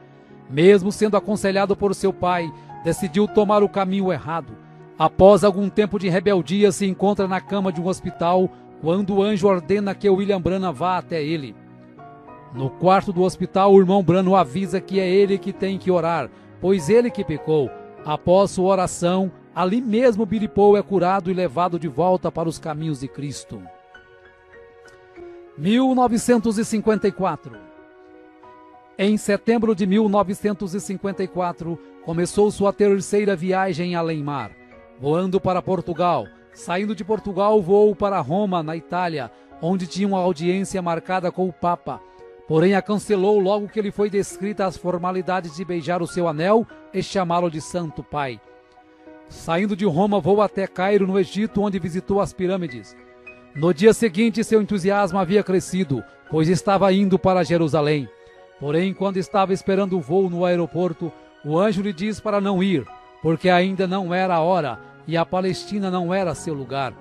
Mesmo sendo aconselhado por seu pai, decidiu tomar o caminho errado. Após algum tempo de rebeldia, se encontra na cama de um hospital, quando o anjo ordena que William Branham vá até ele. No quarto do hospital, o irmão Branham avisa que é ele que tem que orar, pois ele que pecou. Após sua oração, ali mesmo Billy Paul é curado e levado de volta para os caminhos de Cristo. 1954. Em setembro de 1954, começou sua terceira viagem além-mar, voando para Portugal. Saindo de Portugal, voou para Roma, na Itália, onde tinha uma audiência marcada com o Papa. Porém, a cancelou logo que lhe foi descrita as formalidades de beijar o seu anel e chamá-lo de Santo Pai. Saindo de Roma, voou até Cairo, no Egito, onde visitou as pirâmides. No dia seguinte, seu entusiasmo havia crescido, pois estava indo para Jerusalém. Porém, quando estava esperando o voo no aeroporto, o anjo lhe diz para não ir, porque ainda não era a hora, e a Palestina não era seu lugar.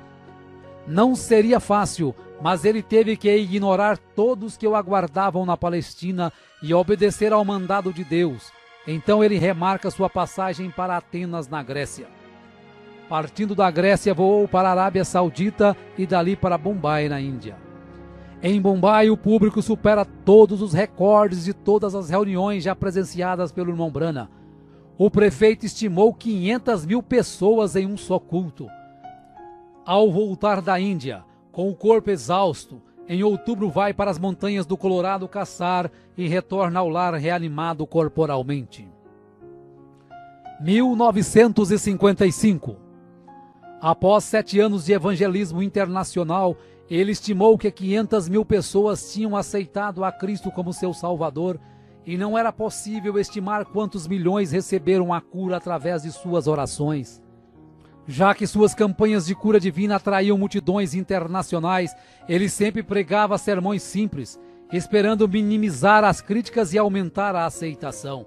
Não seria fácil, mas ele teve que ignorar todos que o aguardavam na Palestina e obedecer ao mandado de Deus. Então ele remarca sua passagem para Atenas, na Grécia. Partindo da Grécia, voou para a Arábia Saudita e dali para Bombai, na Índia. Em Bombai, o público supera todos os recordes de todas as reuniões já presenciadas pelo irmão Branham. O prefeito estimou 500 mil pessoas em um só culto. Ao voltar da Índia, com o corpo exausto, em outubro vai para as montanhas do Colorado caçar e retorna ao lar reanimado corporalmente. 1955. Após 7 anos de evangelismo internacional, ele estimou que 500 mil pessoas tinham aceitado a Cristo como seu Salvador e não era possível estimar quantos milhões receberam a cura através de suas orações. Já que suas campanhas de cura divina atraíam multidões internacionais, ele sempre pregava sermões simples, esperando minimizar as críticas e aumentar a aceitação.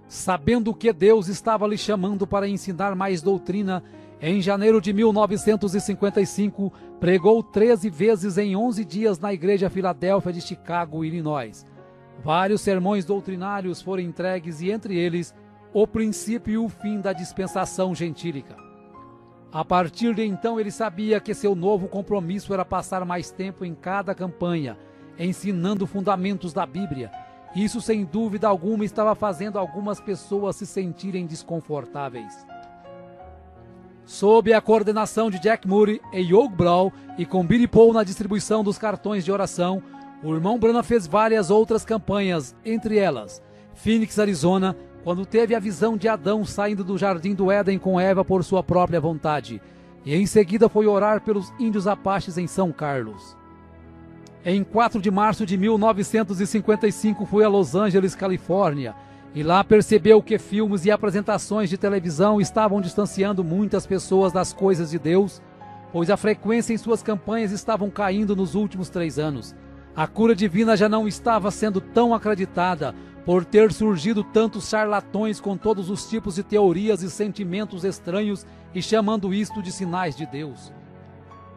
Sabendo que Deus estava lhe chamando para ensinar mais doutrina, em janeiro de 1955, pregou 13 vezes em 11 dias na Igreja Filadélfia de Chicago, Illinois. Vários sermões doutrinários foram entregues e, entre eles, o princípio e o fim da dispensação gentílica. A partir de então, ele sabia que seu novo compromisso era passar mais tempo em cada campanha, ensinando fundamentos da Bíblia. Isso, sem dúvida alguma, estava fazendo algumas pessoas se sentirem desconfortáveis. Sob a coordenação de Jack Moody e Hugh Brown e com Billy Paul na distribuição dos cartões de oração, o irmão Branham fez várias outras campanhas, entre elas Phoenix, Arizona, quando teve a visão de Adão saindo do jardim do Éden com Eva por sua própria vontade, e em seguida foi orar pelos índios apaches em São Carlos. Em 4 de março de 1955 foi a Los Angeles, Califórnia, e lá percebeu que filmes e apresentações de televisão estavam distanciando muitas pessoas das coisas de Deus, pois a frequência em suas campanhas estavam caindo nos últimos 3 anos. A cura divina já não estava sendo tão acreditada, por ter surgido tantos charlatões com todos os tipos de teorias e sentimentos estranhos e chamando isto de sinais de Deus.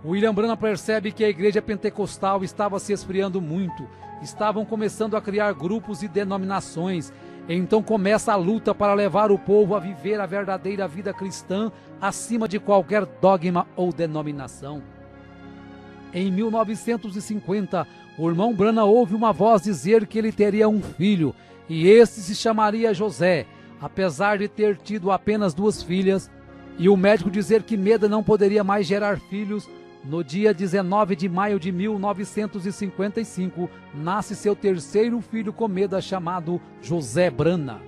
William Branham percebe que a igreja pentecostal estava se esfriando muito, estavam começando a criar grupos e denominações, então começa a luta para levar o povo a viver a verdadeira vida cristã acima de qualquer dogma ou denominação. Em 1950, o irmão Branham ouve uma voz dizer que ele teria um filho, e este se chamaria José, apesar de ter tido apenas 2 filhas, e o médico dizer que Meda não poderia mais gerar filhos. No dia 19 de maio de 1955, nasce seu 3º filho com Meda, chamado José Branham.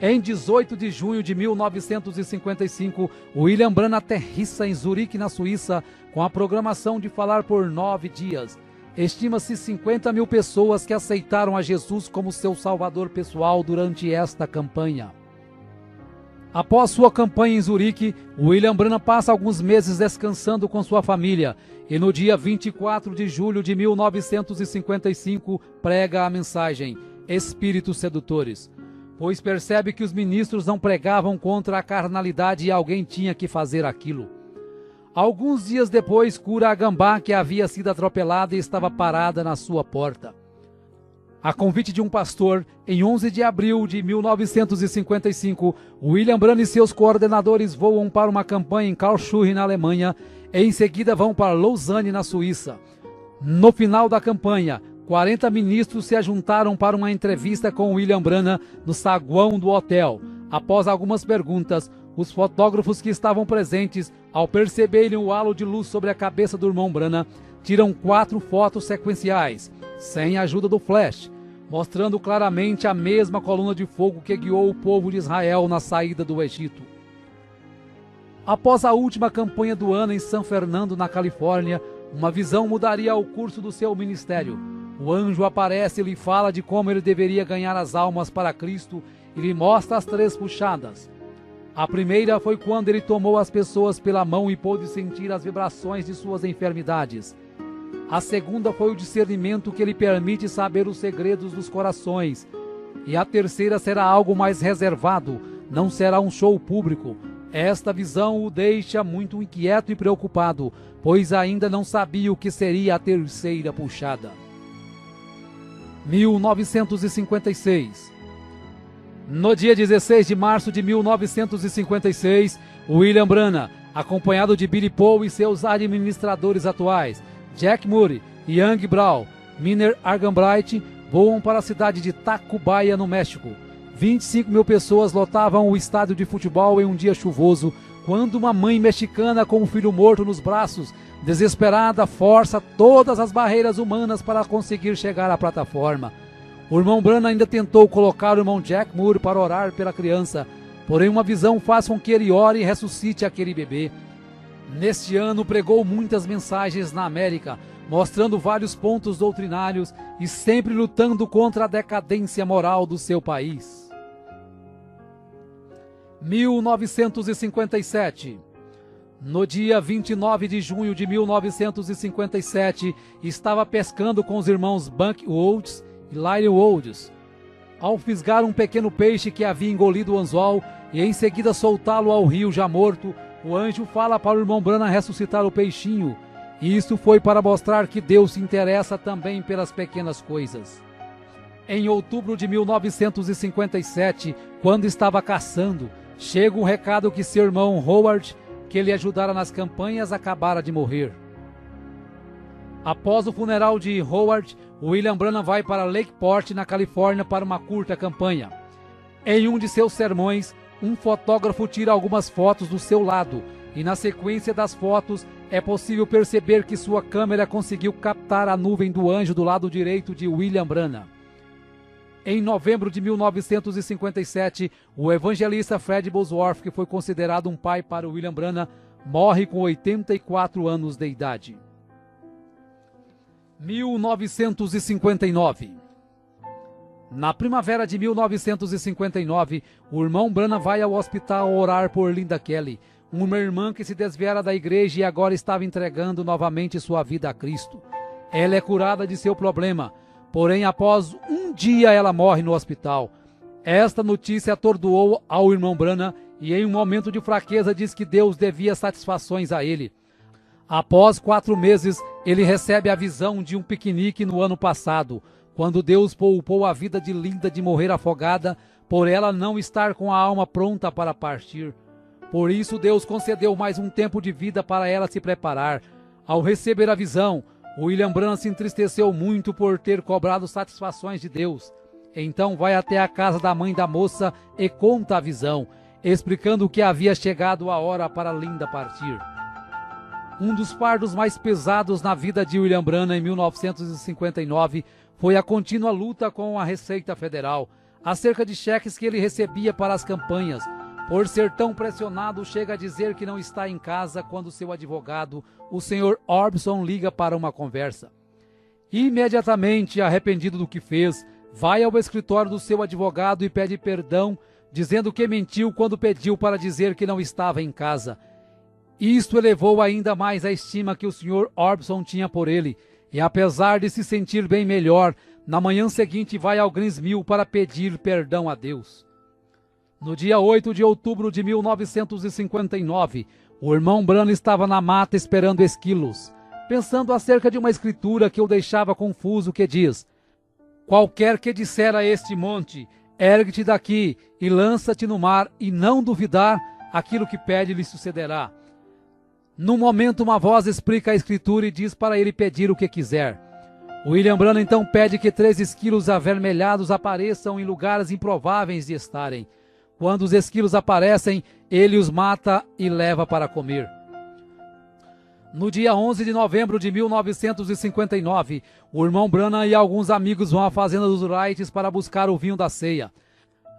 Em 18 de junho de 1955, William Branham aterrissa em Zurique, na Suíça, com a programação de falar por 9 dias. Estima-se 50 mil pessoas que aceitaram a Jesus como seu salvador pessoal durante esta campanha. Após sua campanha em Zurique, William Branham passa alguns meses descansando com sua família e no dia 24 de julho de 1955 prega a mensagem Espíritos Sedutores, pois percebe que os ministros não pregavam contra a carnalidade e alguém tinha que fazer aquilo. Alguns dias depois, cura a gambá que havia sido atropelada e estava parada na sua porta. A convite de um pastor, em 11 de abril de 1955, William Branham e seus coordenadores voam para uma campanha em Karlsruhe, na Alemanha, e em seguida vão para Lausanne, na Suíça. No final da campanha, 40 ministros se ajuntaram para uma entrevista com William Branham no saguão do hotel. Após algumas perguntas, os fotógrafos que estavam presentes, ao perceberem o halo de luz sobre a cabeça do irmão Branham, tiram 4 fotos sequenciais, sem a ajuda do flash, mostrando claramente a mesma coluna de fogo que guiou o povo de Israel na saída do Egito. Após a última campanha do ano em San Fernando, na Califórnia, uma visão mudaria o curso do seu ministério. O anjo aparece e lhe fala de como ele deveria ganhar as almas para Cristo e lhe mostra as 3 puxadas. A primeira foi quando ele tomou as pessoas pela mão e pôde sentir as vibrações de suas enfermidades. A segunda foi o discernimento que lhe permite saber os segredos dos corações. E a terceira será algo mais reservado, não será um show público. Esta visão o deixa muito inquieto e preocupado, pois ainda não sabia o que seria a terceira puxada. 1956. No dia 16 de março de 1956, William Branagh, acompanhado de Billy Paul e seus administradores atuais, Jack Murray, Young Brown, Miner Arganbright, voam para a cidade de Tacubaya, no México. 25 mil pessoas lotavam o estádio de futebol em um dia chuvoso, quando uma mãe mexicana com um filho morto nos braços, desesperada, força todas as barreiras humanas para conseguir chegar à plataforma. O irmão Branagh ainda tentou colocar o irmão Jack Moore para orar pela criança, porém uma visão faz com que ele ore e ressuscite aquele bebê. Neste ano pregou muitas mensagens na América, mostrando vários pontos doutrinários e sempre lutando contra a decadência moral do seu país. 1957. No dia 29 de junho de 1957, estava pescando com os irmãos Buck Woods e Larry Woods. Ao fisgar um pequeno peixe que havia engolido o anzol e em seguida soltá-lo ao rio já morto, o anjo fala para o irmão Branagh ressuscitar o peixinho. E isso foi para mostrar que Deus se interessa também pelas pequenas coisas. Em outubro de 1957, quando estava caçando, chega um recado que seu irmão Howard, que ele ajudara nas campanhas, acabara de morrer. Após o funeral de Howard, William Branagh vai para Lakeport, na Califórnia, para uma curta campanha. Em um de seus sermões, um fotógrafo tira algumas fotos do seu lado, e na sequência das fotos é possível perceber que sua câmera conseguiu captar a nuvem do anjo do lado direito de William Branagh. Em novembro de 1957, o evangelista Fred Bosworth, que foi considerado um pai para William Branagh, morre com 84 anos de idade. 1959. Na primavera de 1959, o irmão Branagh vai ao hospital orar por Linda Kelly, uma irmã que se desviara da igreja e agora estava entregando novamente sua vida a Cristo. Ela é curada de seu problema, porém após um dia ela morre no hospital. Esta notícia atordoou ao irmão Branagh e em um momento de fraqueza diz que Deus devia satisfações a ele. Após 4 meses, ele recebe a visão de um piquenique no ano passado, quando Deus poupou a vida de Linda de morrer afogada, por ela não estar com a alma pronta para partir. Por isso Deus concedeu mais um tempo de vida para ela se preparar. Ao receber a visão, William Branagh se entristeceu muito por ter cobrado satisfações de Deus. Então vai até a casa da mãe da moça e conta a visão, explicando que havia chegado a hora para Linda partir. Um dos fardos mais pesados na vida de William Branagh em 1959 foi a contínua luta com a Receita Federal, acerca de cheques que ele recebia para as campanhas. Por ser tão pressionado, chega a dizer que não está em casa quando seu advogado, o Sr. Orbison, liga para uma conversa. Imediatamente, arrependido do que fez, vai ao escritório do seu advogado e pede perdão, dizendo que mentiu quando pediu para dizer que não estava em casa. Isto elevou ainda mais a estima que o Sr. Orbison tinha por ele, e apesar de se sentir bem melhor, na manhã seguinte vai ao Greens Mill para pedir perdão a Deus. No dia 8 de outubro de 1959, o irmão Branagh estava na mata esperando esquilos, pensando acerca de uma escritura que o deixava confuso, que diz: qualquer que disser a este monte, ergue-te daqui e lança-te no mar, e não duvidar, aquilo que pede lhe sucederá. No momento, uma voz explica a escritura e diz para ele pedir o que quiser. William Branagh então pede que 3 esquilos avermelhados apareçam em lugares improváveis de estarem. Quando os esquilos aparecem, ele os mata e leva para comer. No dia 11 de novembro de 1959, o irmão Branagh e alguns amigos vão à fazenda dos Wrights para buscar o vinho da ceia.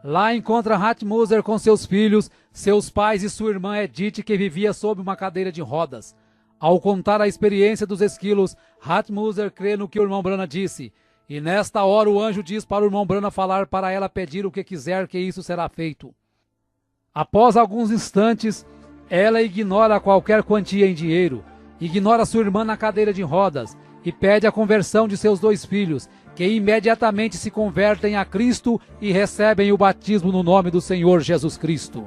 Lá encontra Hat Moser com seus filhos, seus pais e sua irmã Edith, que vivia sob uma cadeira de rodas. Ao contar a experiência dos esquilos, Hat Moser crê no que o irmão Branagh disse, e nesta hora o anjo diz para o irmão Branagh falar para ela pedir o que quiser, que isso será feito. Após alguns instantes, ela ignora qualquer quantia em dinheiro, ignora sua irmã na cadeira de rodas e pede a conversão de seus 2 filhos, que imediatamente se convertem a Cristo e recebem o batismo no nome do Senhor Jesus Cristo.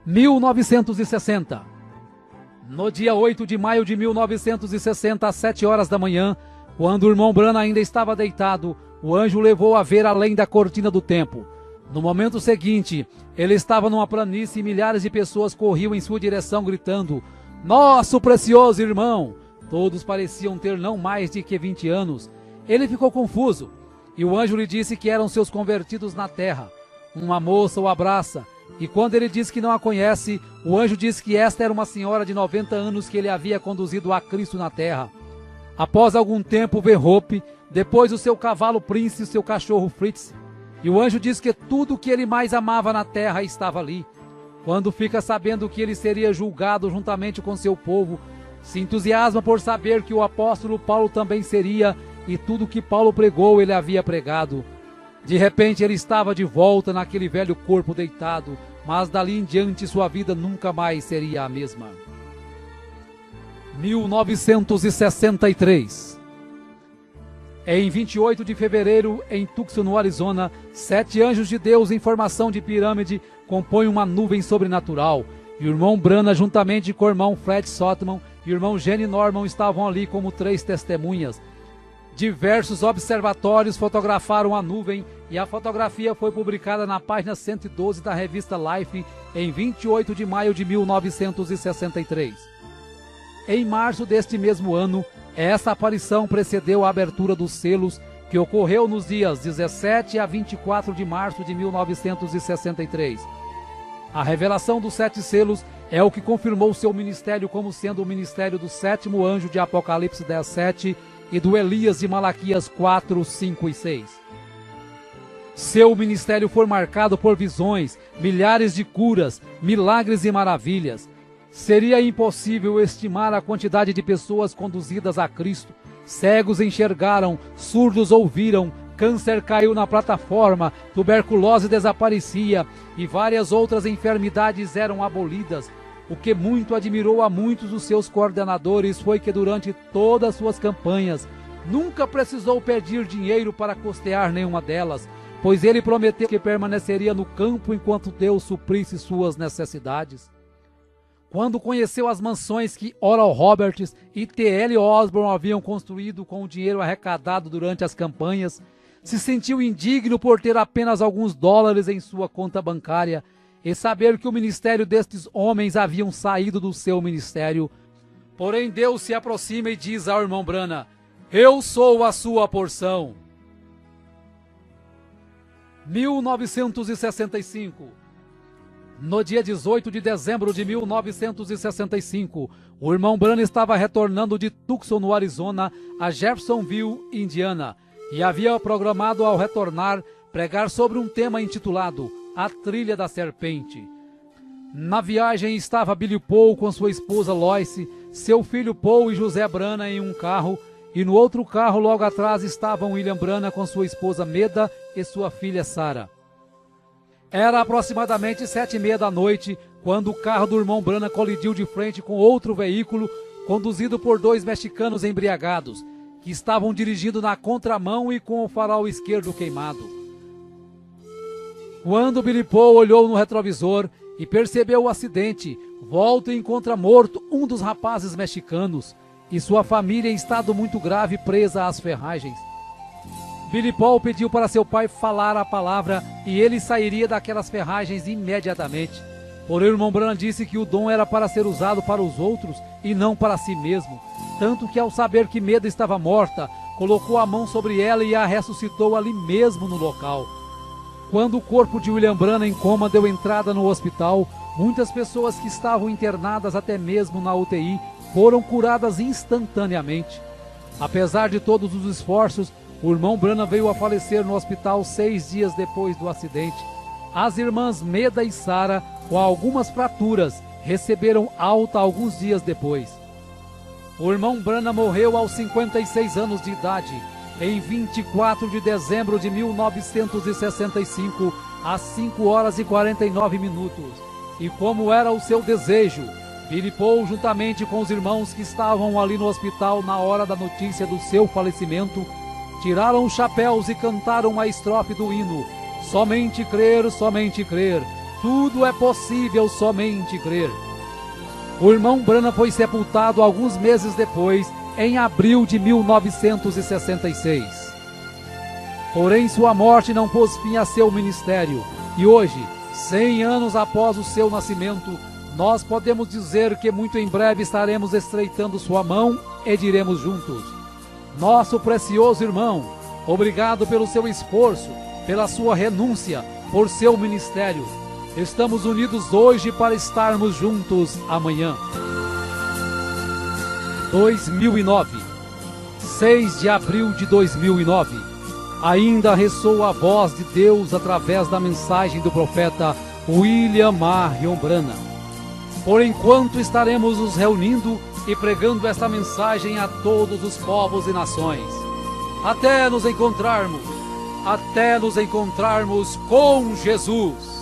1960. No dia 8 de maio de 1960, às 7 horas da manhã, quando o irmão Branham ainda estava deitado, o anjo o levou a ver além da cortina do tempo. No momento seguinte, ele estava numa planície e milhares de pessoas corriam em sua direção gritando: "Nosso precioso irmão!" Todos pareciam ter não mais de que 20 anos. Ele ficou confuso e o anjo lhe disse que eram seus convertidos na terra. Uma moça o abraça e quando ele diz que não a conhece, o anjo diz que esta era uma senhora de 90 anos que ele havia conduzido a Cristo na terra. Após algum tempo vê Hope, depois o seu cavalo Prince e o seu cachorro Fritz. E o anjo diz que tudo o que ele mais amava na terra estava ali. Quando fica sabendo que ele seria julgado juntamente com seu povo, se entusiasma por saber que o apóstolo Paulo também seria, e tudo que Paulo pregou ele havia pregado. De repente ele estava de volta naquele velho corpo deitado, mas dali em diante sua vida nunca mais seria a mesma. 1963. Em 28 de fevereiro, em Tucson, no Arizona, 7 anjos de Deus em formação de pirâmide compõem uma nuvem sobrenatural. E o irmão Branham, juntamente com o irmão Fred Sotman e o irmão Gene Norman, estavam ali como 3 testemunhas. Diversos observatórios fotografaram a nuvem e a fotografia foi publicada na página 112 da revista Life em 28 de maio de 1963. Em março deste mesmo ano, essa aparição precedeu a abertura dos selos, que ocorreu nos dias 17 a 24 de março de 1963. A revelação dos 7 selos é o que confirmou seu ministério como sendo o ministério do 7º anjo de Apocalipse 10:7 e do Elias de Malaquias 4, 5 e 6. Seu ministério foi marcado por visões, milhares de curas, milagres e maravilhas. Seria impossível estimar a quantidade de pessoas conduzidas a Cristo. Cegos enxergaram, surdos ouviram, câncer caiu na plataforma, tuberculose desaparecia e várias outras enfermidades eram abolidas. O que muito admirou a muitos dos seus coordenadores foi que durante todas as suas campanhas nunca precisou pedir dinheiro para custear nenhuma delas, pois ele prometeu que permaneceria no campo enquanto Deus suprisse suas necessidades. Quando conheceu as mansões que Oral Roberts e T.L. Osborne haviam construído com o dinheiro arrecadado durante as campanhas, se sentiu indigno por ter apenas alguns dólares em sua conta bancária e saber que o ministério destes homens haviam saído do seu ministério. Porém Deus se aproxima e diz ao irmão Branham: "Eu sou a sua porção." 1965. No dia 18 de dezembro de 1965, o irmão Branham estava retornando de Tucson, no Arizona, a Jeffersonville, Indiana, e havia programado ao retornar pregar sobre um tema intitulado A Trilha da Serpente. Na viagem estava Billy Paul com sua esposa Lois, seu filho Paul e José Branham em um carro, e no outro carro logo atrás estavam William Branham com sua esposa Meda e sua filha Sarah. Era aproximadamente 7:30 da noite, quando o carro do irmão Branham colidiu de frente com outro veículo, conduzido por 2 mexicanos embriagados, que estavam dirigindo na contramão e com o farol esquerdo queimado. Quando Billy Paul olhou no retrovisor e percebeu o acidente, volta e encontra morto um dos rapazes mexicanos, e sua família em estado muito grave presa às ferragens. Billy Paul pediu para seu pai falar a palavra e ele sairia daquelas ferragens imediatamente. Porém, o irmão Branham disse que o dom era para ser usado para os outros e não para si mesmo. Tanto que, ao saber que Meda estava morta, colocou a mão sobre ela e a ressuscitou ali mesmo no local. Quando o corpo de William Branham em coma deu entrada no hospital, muitas pessoas que estavam internadas até mesmo na UTI foram curadas instantaneamente. Apesar de todos os esforços, o irmão Branham veio a falecer no hospital 6 dias depois do acidente. As irmãs Meda e Sarah, com algumas fraturas, receberam alta alguns dias depois. O irmão Branham morreu aos 56 anos de idade, em 24 de dezembro de 1965, às 5 horas e 49 minutos. E como era o seu desejo, Billy Paul, juntamente com os irmãos que estavam ali no hospital na hora da notícia do seu falecimento, tiraram os chapéus e cantaram a estrofe do hino: somente crer, tudo é possível somente crer. O irmão Brana foi sepultado alguns meses depois, em abril de 1966. Porém, sua morte não pôs fim a seu ministério, e hoje, 100 anos após o seu nascimento, nós podemos dizer que muito em breve estaremos estreitando sua mão e diremos juntos: nosso precioso irmão, obrigado pelo seu esforço, pela sua renúncia, por seu ministério. Estamos unidos hoje para estarmos juntos amanhã. 2009, 6 de abril de 2009. Ainda ressoa a voz de Deus através da mensagem do profeta William Marion Branham. Por enquanto estaremos nos reunindo e pregando esta mensagem a todos os povos e nações. Até nos encontrarmos com Jesus.